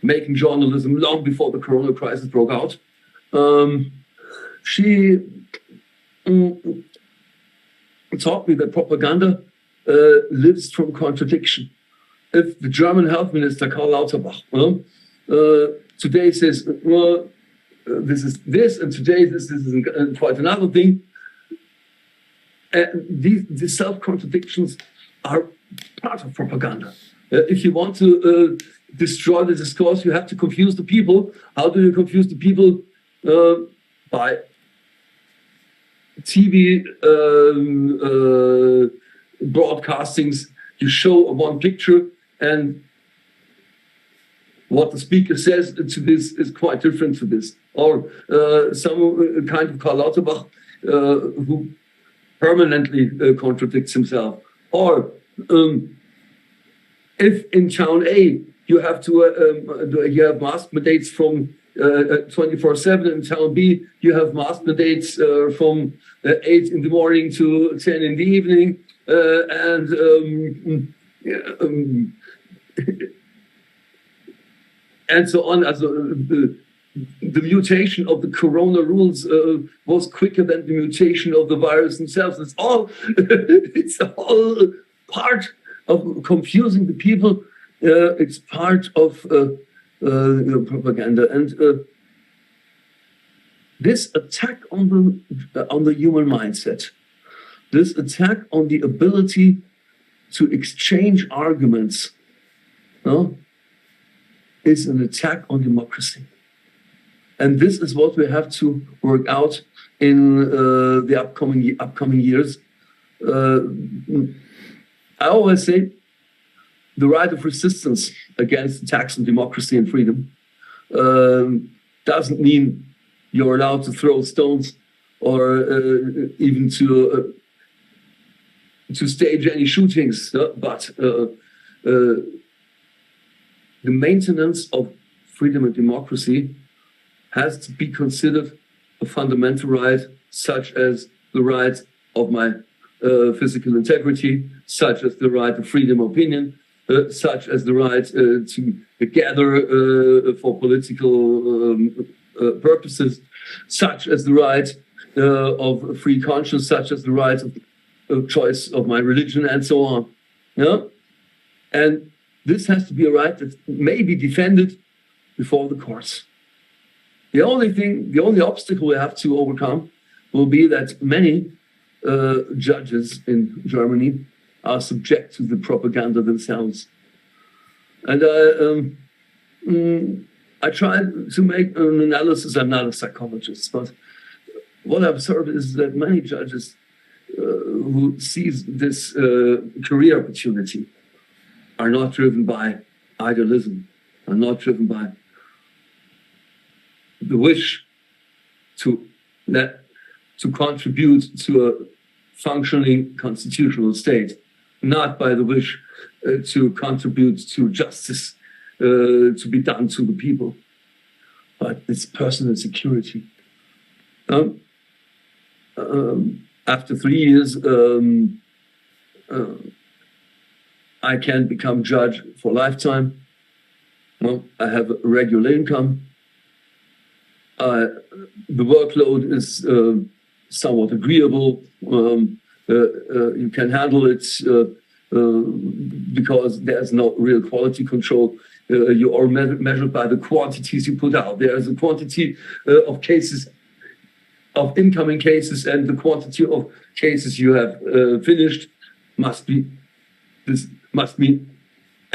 making journalism long before the corona crisis broke out. She taught me that propaganda lives from contradiction. If the German health minister Karl Lauterbach today says, well, this is this, and today this is quite another thing, these self-contradictions are part of propaganda. If you want to destroy the discourse, you have to confuse the people. How do you confuse the people? By TV broadcastings. You show one picture, and what the speaker says to this is quite different to this. Or some kind of Karl Lauterbach who permanently contradicts himself. Or if in town A you have to you have mask mandates from 24/7, in town B you have mask mandates from 8 in the morning to 10 in the evening, and so on. The mutation of the corona rules was quicker than the mutation of the virus themselves. It's all part of confusing the people. It's part of propaganda, and this attack on the human mindset, this attack on the ability to exchange arguments, is an attack on democracy. And this is what we have to work out in the upcoming years. I always say the right of resistance against attacks on democracy and freedom doesn't mean you're allowed to throw stones or even to stage any shootings, but the maintenance of freedom and democracy has to be considered a fundamental right, such as the right of my physical integrity, such as the right of freedom of opinion, such as the right to gather for political purposes, such as the right of free conscience, such as the right of choice of my religion, and so on. And this has to be a right that may be defended before the courts. The only obstacle we have to overcome will be that many judges in Germany are subject to the propaganda themselves. And I tried to make an analysis. I'm not a psychologist, but what I observed is that many judges who seize this career opportunity are not driven by idealism, are not driven by the wish to contribute to a functioning constitutional state, not by the wish to contribute to justice to be done to the people, but it's personal security. After 3 years, I can become judge for lifetime. Well, I have a regular income. The workload is somewhat agreeable. You can handle it because there's no real quality control. You are measured by the quantities you put out. There is a quantity of cases, of incoming cases, and the quantity of cases you have finished must be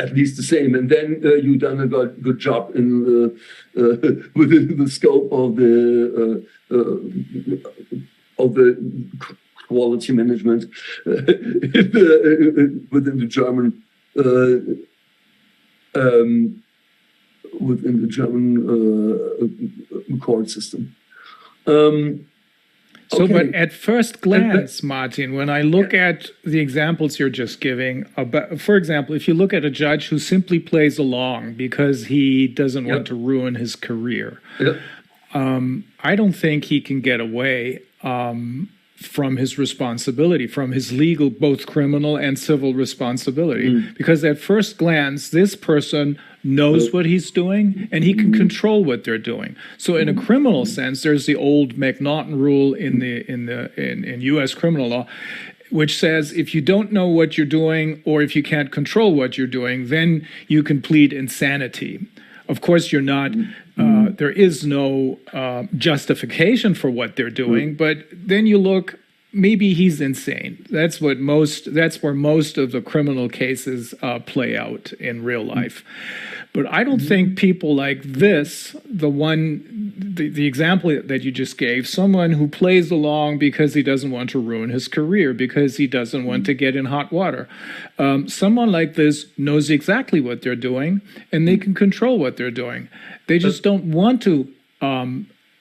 at least the same. And then you've done a good job in within the scope of the quality management within the German court system. So, but at first glance, Martin, when I look at the examples you're just giving, for example, if you look at a judge who simply plays along because he doesn't want to ruin his career, I don't think he can get away from his responsibility, from his legal, both criminal and civil responsibility. Because at first glance, this person knows what he's doing and he can control what they're doing. So in a criminal sense, there's the old McNaughton rule in US criminal law, which says if you don't know what you're doing or if you can't control what you're doing, then you can plead insanity. Of course, you're not, there is no justification for what they're doing, but then you look, maybe he's insane. That's where most of the criminal cases play out in real life. But I don't think people like this, the example that you just gave, someone who plays along because he doesn't want to ruin his career, because he doesn't want to get in hot water. Someone like this knows exactly what they're doing and they can control what they're doing. They just don't want to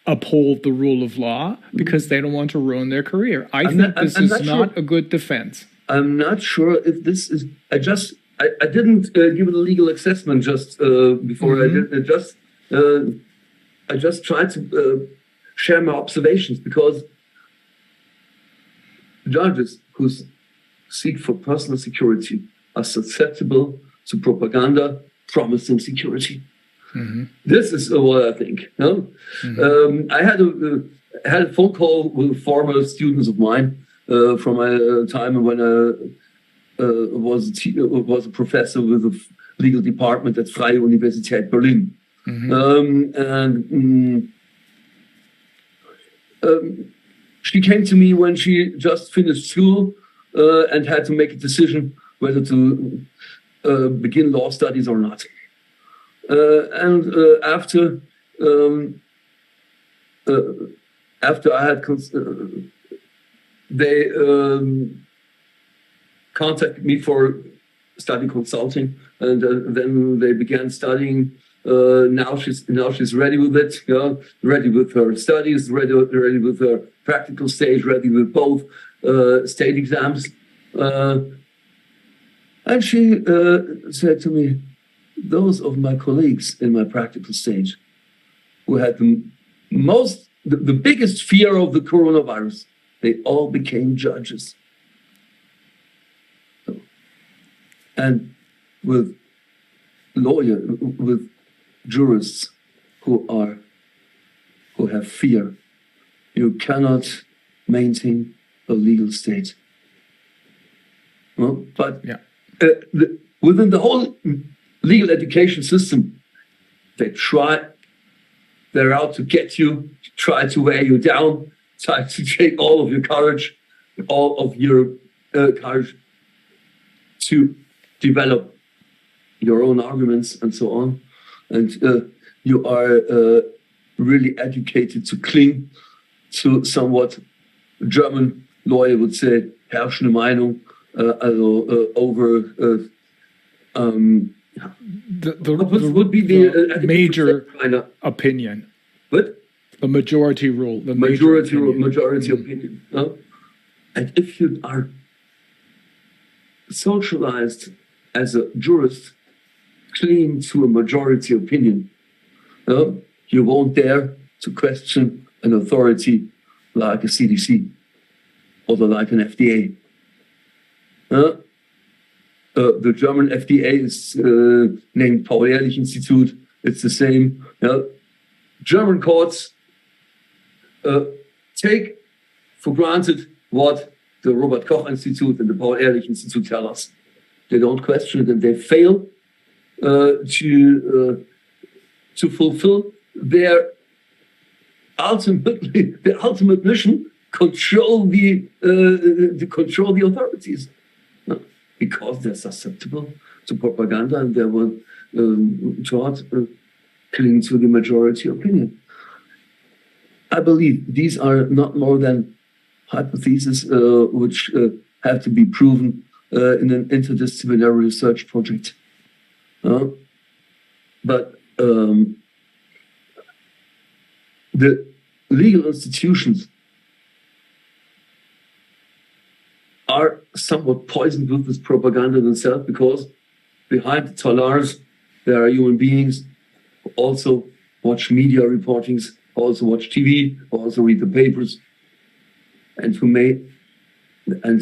uphold the rule of law because they don't want to ruin their career. I think this is not a good defense. I'm not sure if this is, I didn't give it a legal assessment just before I did. I just tried to share my observations because judges who seek for personal security are susceptible to propaganda promising security. This is what I think. No? I had a phone call with former students of mine from my time when I was a professor with a legal department at Freie Universität Berlin. She came to me when she just finished school and had to make a decision whether to begin law studies or not. After I had they contacted me for study consulting, and then they began studying. Now she's ready with it. Ready with her studies, ready with her practical stage, ready with both state exams. And she said to me, those of my colleagues in my practical stage who had the biggest fear of the coronavirus, they all became judges. And with jurists who have fear, you cannot maintain a legal state. Well, but within the whole legal education system, they're out to get you, try to wear you down, try to take all of your courage to develop your own arguments and so on. And you are really educated to cling to somewhat German lawyer would say, herrschende Meinung, What would be the major kind of opinion? what? The majority rule. The Majority opinion. No? And if you are socialized as a jurist, clinging to a majority opinion, no? You won't dare to question an authority like a CDC or like an FDA. The German FDA is named Paul-Ehrlich-Institut. It's the same. German courts take for granted what the Robert Koch Institute and the Paul-Ehrlich-Institute tell us. They don't question it, and they fail to fulfill their ultimate mission: control the authorities, because they're susceptible to propaganda and they were taught cling to the majority opinion. I believe these are not more than hypotheses which have to be proven in an interdisciplinary research project. But the legal institutions are somewhat poisoned with this propaganda themselves, because behind the tollers there are human beings who also watch media reportings, also watch TV, also read the papers, and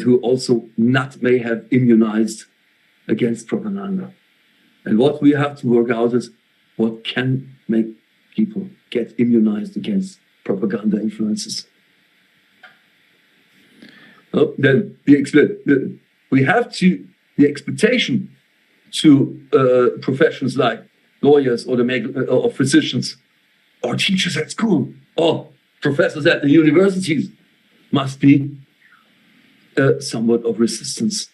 who also not may have immunized against propaganda. And what we have to work out is what can make people get immunized against propaganda influences. Then we have the expectation to professions like lawyers or physicians or teachers at school or professors at the universities must be somewhat of resistance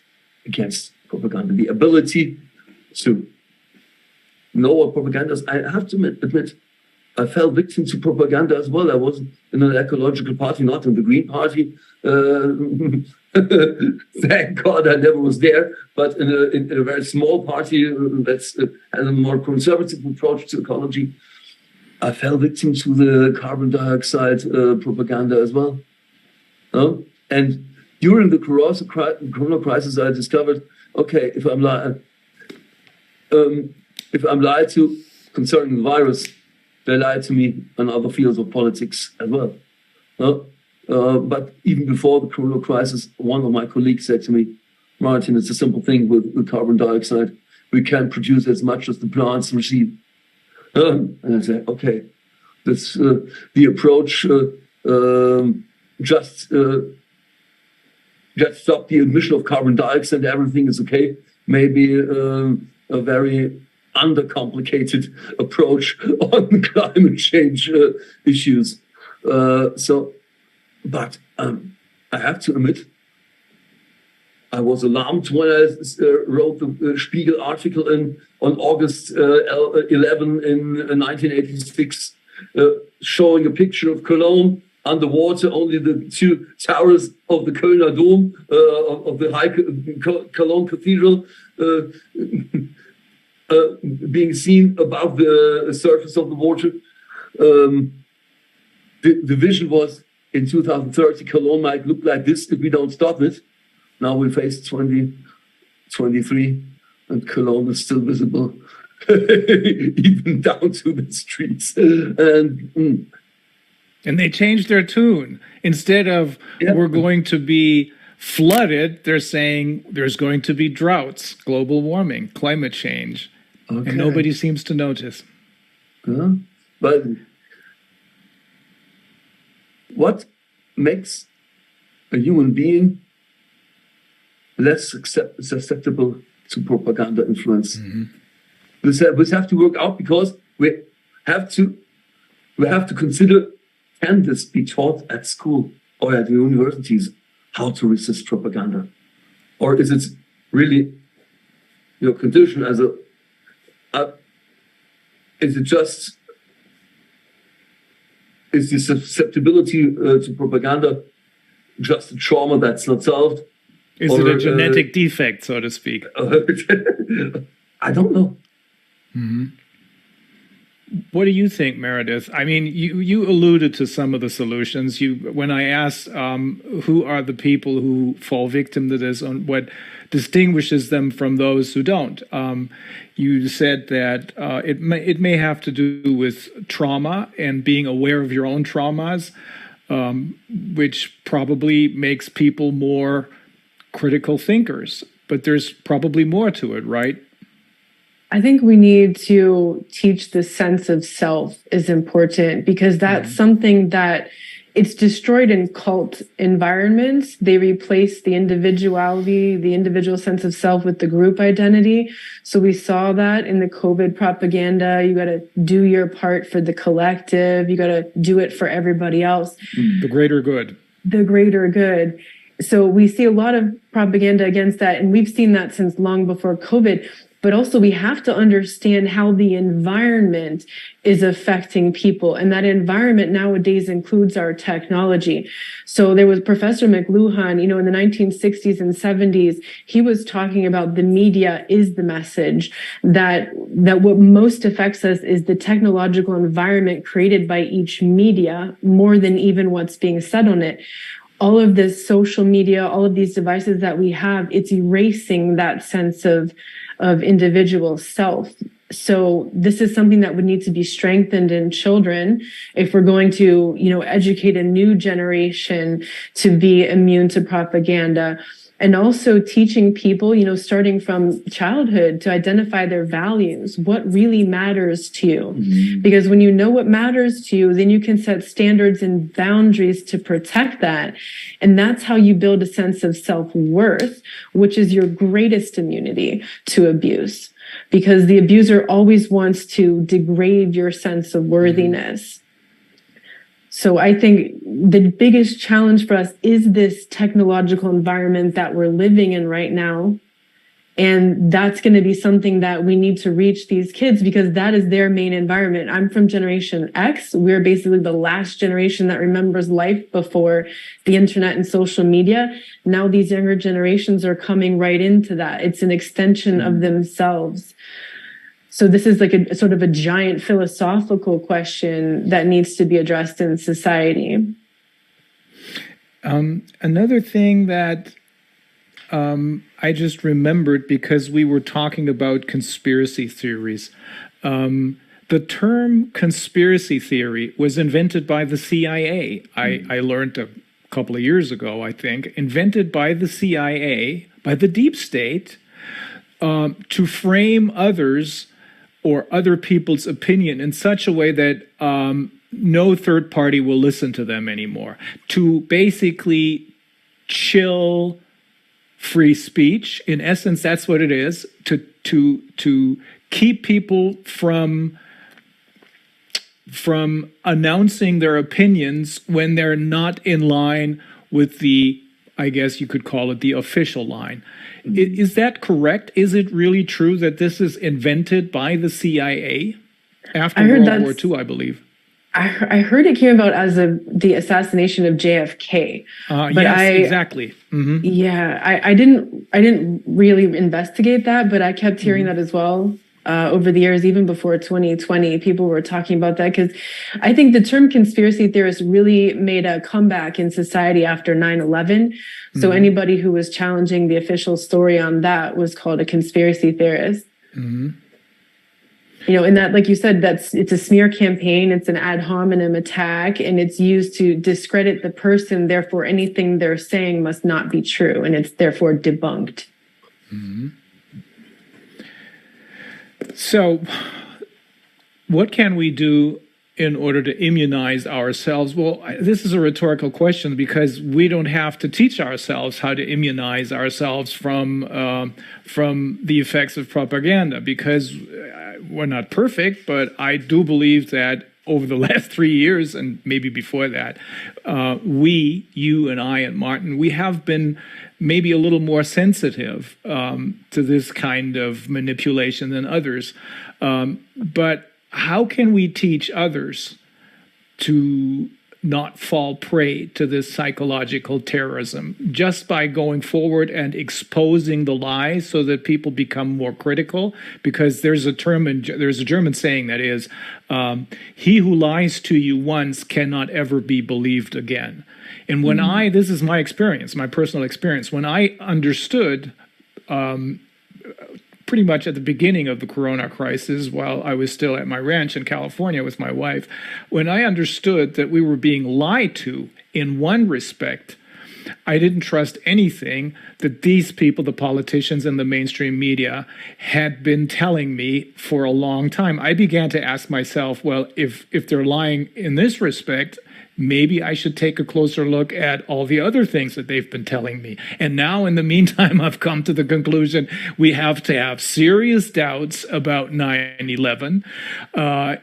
against propaganda. The ability to know what propaganda is. I have to admit, I fell victim to propaganda as well. I was in an ecological party, not in the Green Party. Thank God I never was there, but in a very small party that has a more conservative approach to ecology. I fell victim to the carbon dioxide propaganda as well. And during the corona crisis, I discovered, okay, if I'm lied to concerning the virus, they lied to me on other fields of politics as well. But even before the corona crisis, one of my colleagues said to me, Martin, it's a simple thing with carbon dioxide. We can produce as much as the plants receive. And I said, okay, that's the approach. Just stop the emission of carbon dioxide, everything is okay. Maybe a very undercomplicated approach on climate change issues. But I have to admit, I was alarmed when I wrote the Spiegel article on August 11 in 1986, showing a picture of Cologne underwater, only the two towers of the Kölner Dome, of the high Cologne Cathedral, being seen above the surface of the water. The vision was, in 2030, Cologne might look like this if we don't stop it. Now we face 2023, and Cologne is still visible, even down to the streets. And they changed their tune. Instead of we're going to be flooded, they're saying there's going to be droughts, global warming, climate change. Okay. And nobody seems to notice. But what makes a human being less susceptible to propaganda influence? This have to work out, because we have to consider, can this be taught at school or at the universities, how to resist propaganda? Or is it really your condition as is the susceptibility to propaganda just a trauma that's not solved? Is it a genetic defect, so to speak? I don't know. What do you think, Meredith? I mean, you alluded to some of the solutions. When I asked who are the people who fall victim to this, and what distinguishes them from those who don't, you said that it may have to do with trauma and being aware of your own traumas, which probably makes people more critical thinkers. But there's probably more to it, right? I think we need to teach the sense of self is important, because that's something that it's destroyed in cult environments. They replace the individuality, the individual sense of self with the group identity. So we saw that in the COVID propaganda. You got to do your part for the collective. You got to do it for everybody else. The greater good. The greater good. So we see a lot of propaganda against that. And we've seen that since long before COVID. But also we have to understand how the environment is affecting people. And that environment nowadays includes our technology. So there was Professor McLuhan, in the 1960s and 70s, he was talking about the media is the message, that what most affects us is the technological environment created by each media more than even what's being said on it. All of this social media, all of these devices that we have, it's erasing that sense of individual self. So this is something that would need to be strengthened in children if we're going to, educate a new generation to be immune to propaganda. And also teaching people, starting from childhood, to identify their values, what really matters to you. Because when you know what matters to you, then you can set standards and boundaries to protect that. And that's how you build a sense of self-worth, which is your greatest immunity to abuse. Because the abuser always wants to degrade your sense of worthiness. So I think the biggest challenge for us is this technological environment that we're living in right now. And that's going to be something that we need to reach these kids, because that is their main environment. I'm from Generation X. We're basically the last generation that remembers life before the internet and social media. Now these younger generations are coming right into that. It's an extension of themselves. So this is like a sort of a giant philosophical question that needs to be addressed in society. Another thing that I just remembered, because we were talking about conspiracy theories. The term conspiracy theory was invented by the CIA. I learned a couple of years ago, I think, invented by the CIA, by the deep state, to frame others or other people's opinion in such a way that no third party will listen to them anymore. To basically chill free speech. In essence, that's what it is. To keep people from announcing their opinions when they're not in line with the, I guess you could call it, the official line. Is that correct? Is it really true that this is invented by the CIA after World War II, I believe? I heard it came about as the assassination of JFK. Yes, exactly. Yeah, I didn't really investigate that, but I kept hearing that as well. Over the years, even before 2020, people were talking about that, because I think the term conspiracy theorist really made a comeback in society after 9/11. So anybody who was challenging the official story on that was called a conspiracy theorist. And that, like you said, it's a smear campaign. It's an ad hominem attack, and it's used to discredit the person. Therefore, anything they're saying must not be true, and it's therefore debunked. So what can we do in order to immunize ourselves? Well, this is a rhetorical question, because we don't have to teach ourselves how to immunize ourselves from the effects of propaganda, because we're not perfect. But I do believe that over the last 3 years, and maybe before that, you and I and Martin, we have been maybe a little more sensitive to this kind of manipulation than others. But how can we teach others to not fall prey to this psychological terrorism just by going forward and exposing the lies so that people become more critical. Because there's a German saying that is, he who lies to you once cannot ever be believed again. And when this is my experience, my personal experience, when I understood pretty much at the beginning of the Corona crisis, while I was still at my ranch in California with my wife, when I understood that we were being lied to in one respect, I didn't trust anything that these people, the politicians and the mainstream media, had been telling me for a long time. I began to ask myself, well, if they're lying in this respect, maybe I should take a closer look at all the other things that they've been telling me. And now, in the meantime, I've come to the conclusion we have to have serious doubts about 9/11,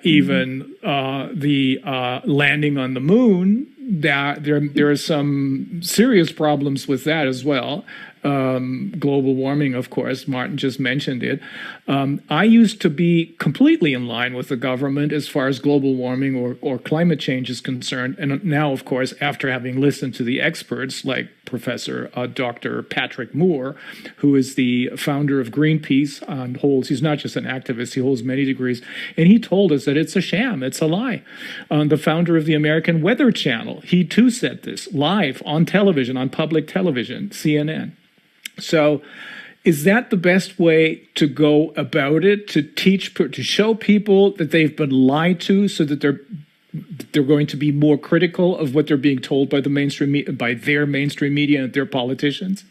even the landing on the moon. That there are some serious problems with that as well. Global warming, of course, Martin just mentioned it. I used to be completely in line with the government as far as global warming or climate change is concerned. And now, of course, after having listened to the experts like Professor Dr. Patrick Moore, who is the founder of Greenpeace and he's not just an activist, he holds many degrees, and he told us that it's a sham, it's a lie. The founder of the American Weather Channel, he too said this live on television, on public television, CNN. So is that the best way to go about it, to show people that they've been lied to so that they're going to be more critical of what they're being told by their mainstream media and their politicians?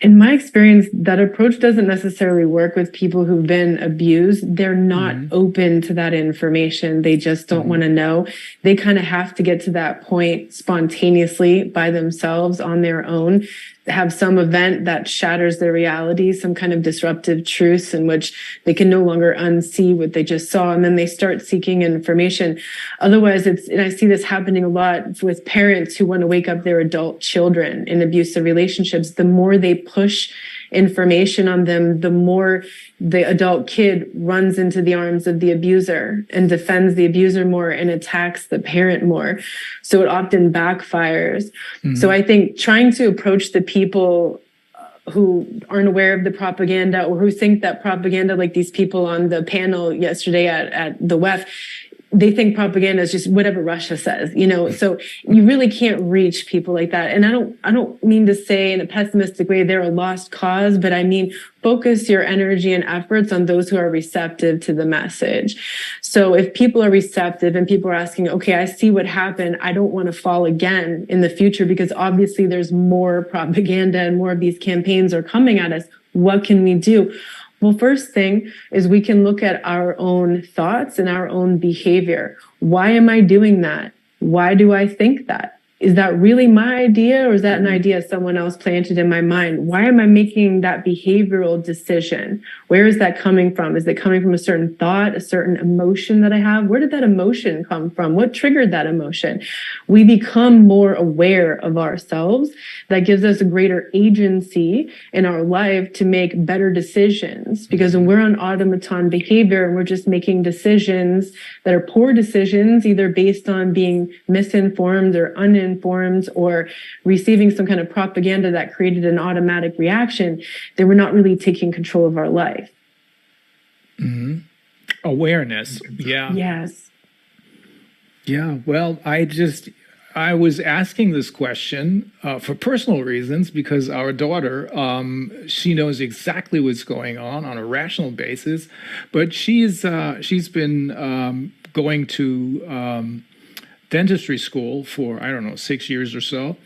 In my experience, that approach doesn't necessarily work with people who've been abused. They're not open to that information. They just don't want to know. They kind of have to get to that point spontaneously by themselves on their own, have some event that shatters their reality, some kind of disruptive truth in which they can no longer unsee what they just saw, and then they start seeking information. Otherwise, and I see this happening a lot with parents who want to wake up their adult children in abusive relationships. The more they push information on them, the more the adult kid runs into the arms of the abuser and defends the abuser more and attacks the parent more. So it often backfires. So I think trying to approach the people who aren't aware of the propaganda or who think that propaganda, like these people on the panel yesterday at the WEF, they think propaganda is just whatever Russia says, so you really can't reach people like that. And I don't mean to say in a pessimistic way they're a lost cause, but I mean, focus your energy and efforts on those who are receptive to the message. So if people are receptive and people are asking, okay, I see what happened, I don't want to fall again in the future because obviously there's more propaganda and more of these campaigns are coming at us. What can we do? Well, first thing is we can look at our own thoughts and our own behavior. Why am I doing that? Why do I think that? Is that really my idea or is that an idea someone else planted in my mind? Why am I making that behavioral decision? Where is that coming from? Is it coming from a certain thought, a certain emotion that I have? Where did that emotion come from? What triggered that emotion? We become more aware of ourselves. That gives us a greater agency in our life to make better decisions. Because when we're on automaton behavior and we're just making decisions that are poor decisions, either based on being misinformed or uninformed or receiving some kind of propaganda that created an automatic reaction, then we're not really taking control of our life. Awareness. Yeah. Yes. Yeah. Well, I was asking this question for personal reasons because our daughter, she knows exactly what's going on a rational basis, but she's been going to dentistry school for, 6 years or so.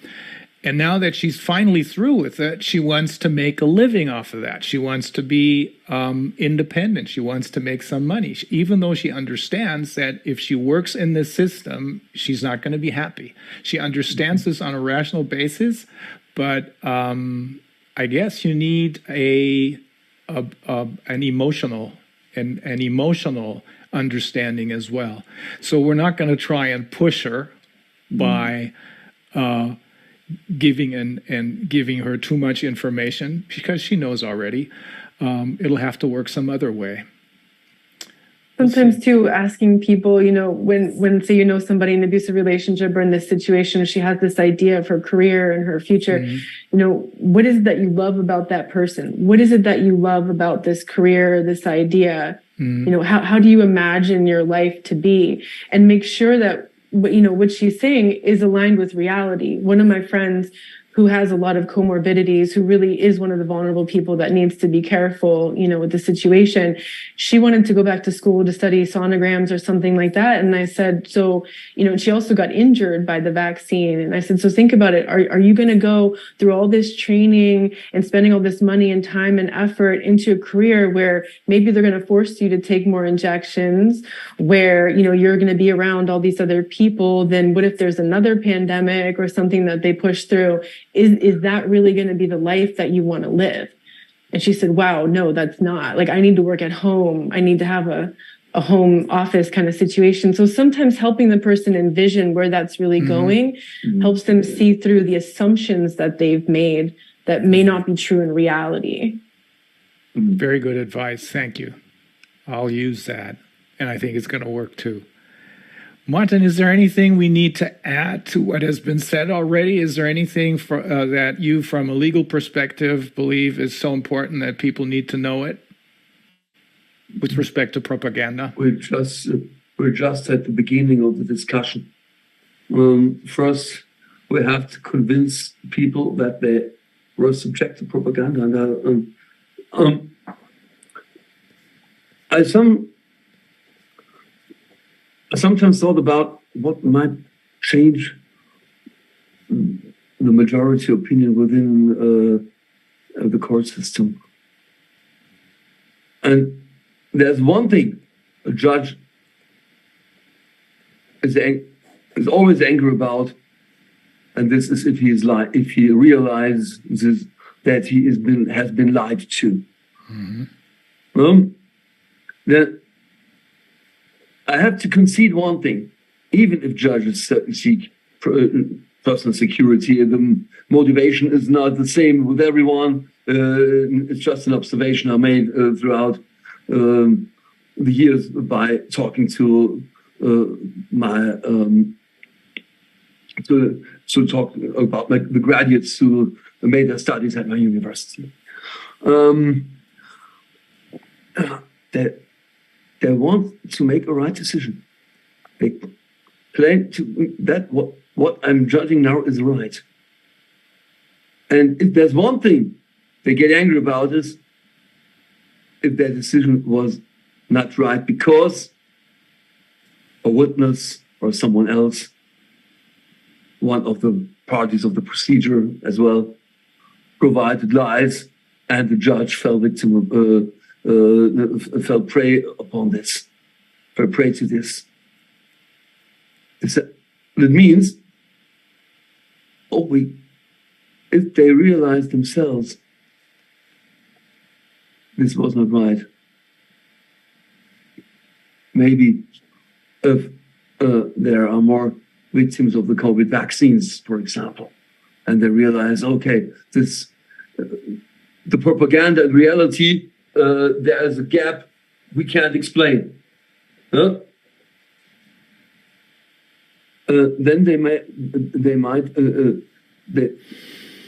And now that she's finally through with it, she wants to make a living off of that. She wants to be independent. She wants to make some money, even though she understands that if she works in this system, she's not going to be happy. She understands this on a rational basis, but I guess you need an emotional understanding as well. So we're not going to try and push her by giving her too much information because she knows already. It'll have to work some other way. Sometimes too, asking people, when say somebody in an abusive relationship or in this situation, she has this idea of her career and her future, what is it that you love about that person? What is it that you love about this career, this idea? How do you imagine your life to be? And make sure that what she's saying is aligned with reality. One of my friends who has a lot of comorbidities, who really is one of the vulnerable people that needs to be careful, with the situation. She wanted to go back to school to study sonograms or something like that. And I said, so, she also got injured by the vaccine. And I said, so think about it. Are you going to go through all this training and spending all this money and time and effort into a career where maybe they're going to force you to take more injections, where, you're going to be around all these other people? Then what if there's another pandemic or something that they push through? Is that really going to be the life that you want to live? And she said, wow, no, that's not. Like, I need to work at home. I need to have a home office kind of situation. So sometimes helping the person envision where that's really going helps them see through the assumptions that they've made that may not be true in reality. Very good advice. Thank you. I'll use that. And I think it's going to work too. Martin, is there anything we need to add to what has been said already? Is there anything that you, from a legal perspective, believe is so important that people need to know it with respect to propaganda? We're just at the beginning of the discussion. First, we have to convince people that they were subject to propaganda. And I sometimes thought about what might change the majority opinion within the court system. And there's one thing a judge is always angry about, and this is if he realizes that he has been lied to. Then I have to concede one thing. Even if judges seek personal security, the motivation is not the same with everyone. It's just an observation I made throughout the years by talking to talk about the graduates who made their studies at my university. They want to make a right decision. They claim that what I'm judging now is right. And if there's one thing they get angry about is if their decision was not right because a witness or someone else, one of the parties of the procedure as well, provided lies and the judge fell prey upon this, fell prey to this. That means, if they realize themselves this was not right, maybe if there are more victims of the COVID vaccines, for example, and they realize, okay, the propaganda and reality, there is a gap we can't explain. Then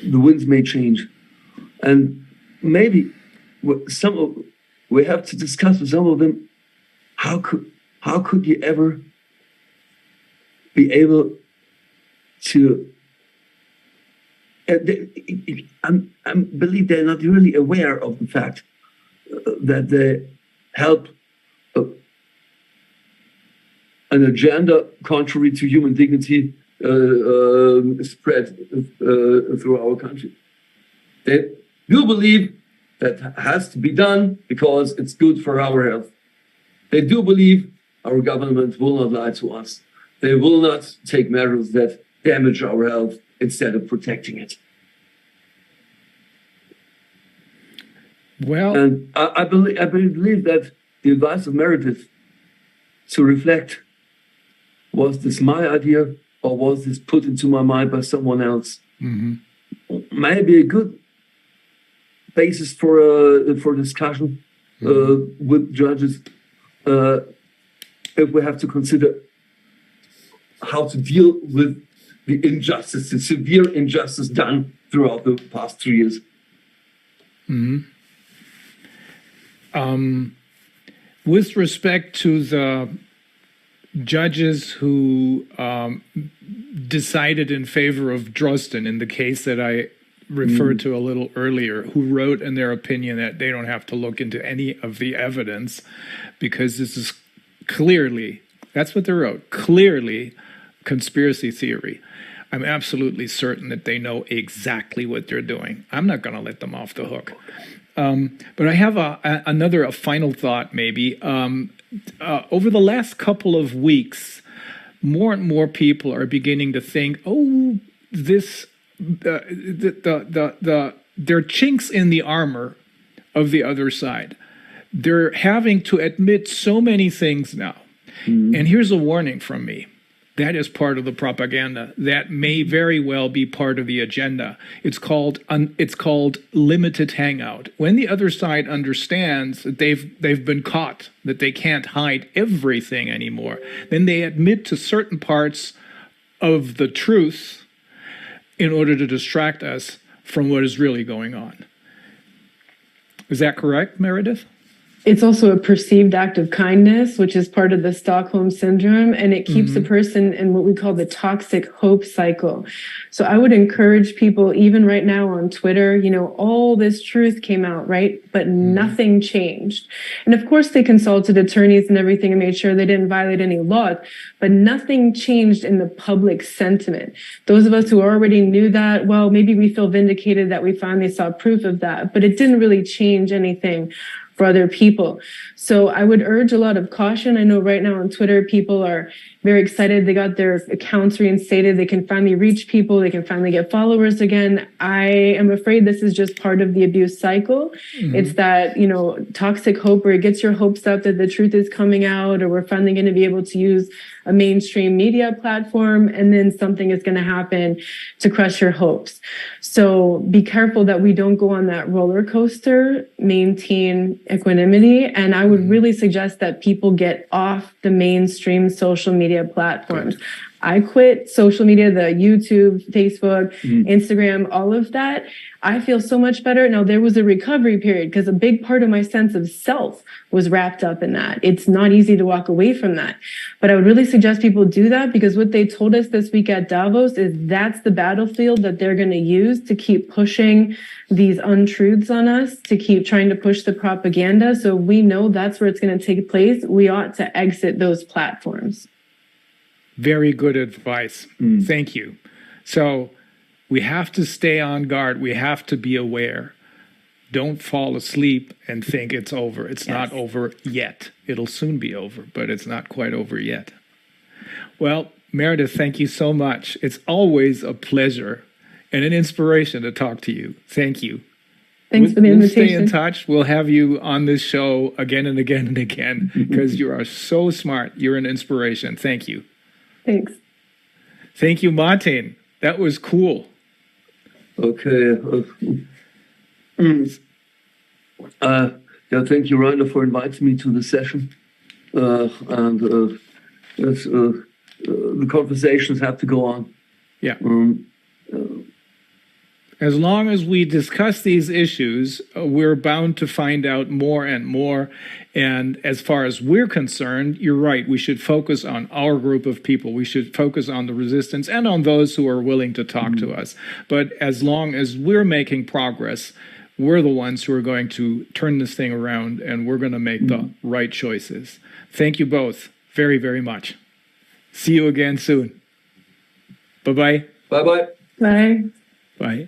the winds may change, and maybe we have to discuss with some of them. How could you ever be able to? I believe they're not really aware of the fact that they help an agenda contrary to human dignity spread through our country. They do believe that has to be done because it's good for our health. They do believe our government will not lie to us. They will not take measures that damage our health instead of protecting it. Well, and I believe that the advice of Meredith to reflect, was this my idea or was this put into my mind by someone else? Maybe a good basis for discussion with judges. if we have to consider how to deal with the injustice, the severe injustice done throughout the past 3 years. With respect to the judges who decided in favor of Drosten in the case that I referred to a little earlier, who wrote in their opinion that they don't have to look into any of the evidence because this is clearly, that's what they wrote, clearly conspiracy theory. I'm absolutely certain that they know exactly what they're doing. I'm not going to let them off the hook. But I have a final thought maybe. Over the last couple of weeks, more and more people are beginning to think, oh, this there are chinks in the armor of the other side. They're having to admit so many things now. And here's a warning from me. That is part of the propaganda. That may very well be part of the agenda. It's called limited hangout. When the other side understands that they've been caught, that they can't hide everything anymore, then they admit to certain parts of the truth in order to distract us from what is really going on. Is that correct, Meredith? It's also a perceived act of kindness, which is part of the Stockholm syndrome, and it keeps a person in what we call the toxic hope cycle. So I would encourage people, even right now on Twitter, you know, all this truth came out, right? But nothing changed. And of course, they consulted attorneys and everything and made sure they didn't violate any laws, but nothing changed in the public sentiment. Those of us who already knew that, well, maybe we feel vindicated that we finally saw proof of that, but it didn't really change anything for other people. So I would urge a lot of caution. I know right now on Twitter, people are very excited. They got their accounts reinstated. They can finally reach people. They can finally get followers again. I am afraid this is just part of the abuse cycle. It's that, you know, toxic hope where it gets your hopes up that the truth is coming out, or we're finally going to be able to use a mainstream media platform, and then something is going to happen to crush your hopes. So be careful that we don't go on that roller coaster, maintain equanimity. And I would really suggest that people get off the mainstream social media platforms. Good. I quit social media, the YouTube, Facebook, Instagram, all of that. I feel so much better. Now, there was a recovery period because a big part of my sense of self was wrapped up in that. It's not easy to walk away from that. But I would really suggest people do that, because what they told us this week at Davos is that's the battlefield that they're going to use to keep pushing these untruths on us, to keep trying to push the propaganda. So we know that's where it's going to take place. We ought to exit those platforms. Very good advice. Thank you. So we have to stay on guard. We have to be aware. Don't fall asleep and think it's over. It's not over yet. It'll soon be over, but it's not quite over yet. Well, Meredith, thank you so much. It's always a pleasure and an inspiration to talk to you. Thank you. Thanks for the invitation. We'll stay in touch. We'll have you on this show again and again and again, because you are so smart. You're an inspiration. Thank you. Thanks. Thank you, Martin. That was cool. Okay. Yeah, thank you, Reiner, for inviting me to the session. The conversations have to go on. Yeah. As long as we discuss these issues, we're bound to find out more and more. And as far as we're concerned, you're right. We should focus on our group of people. We should focus on the resistance and on those who are willing to talk to us. But as long as we're making progress, we're the ones who are going to turn this thing around, and we're going to make the right choices. Thank you both very, very much. See you again soon. Bye-bye. Bye-bye. Bye. Bye.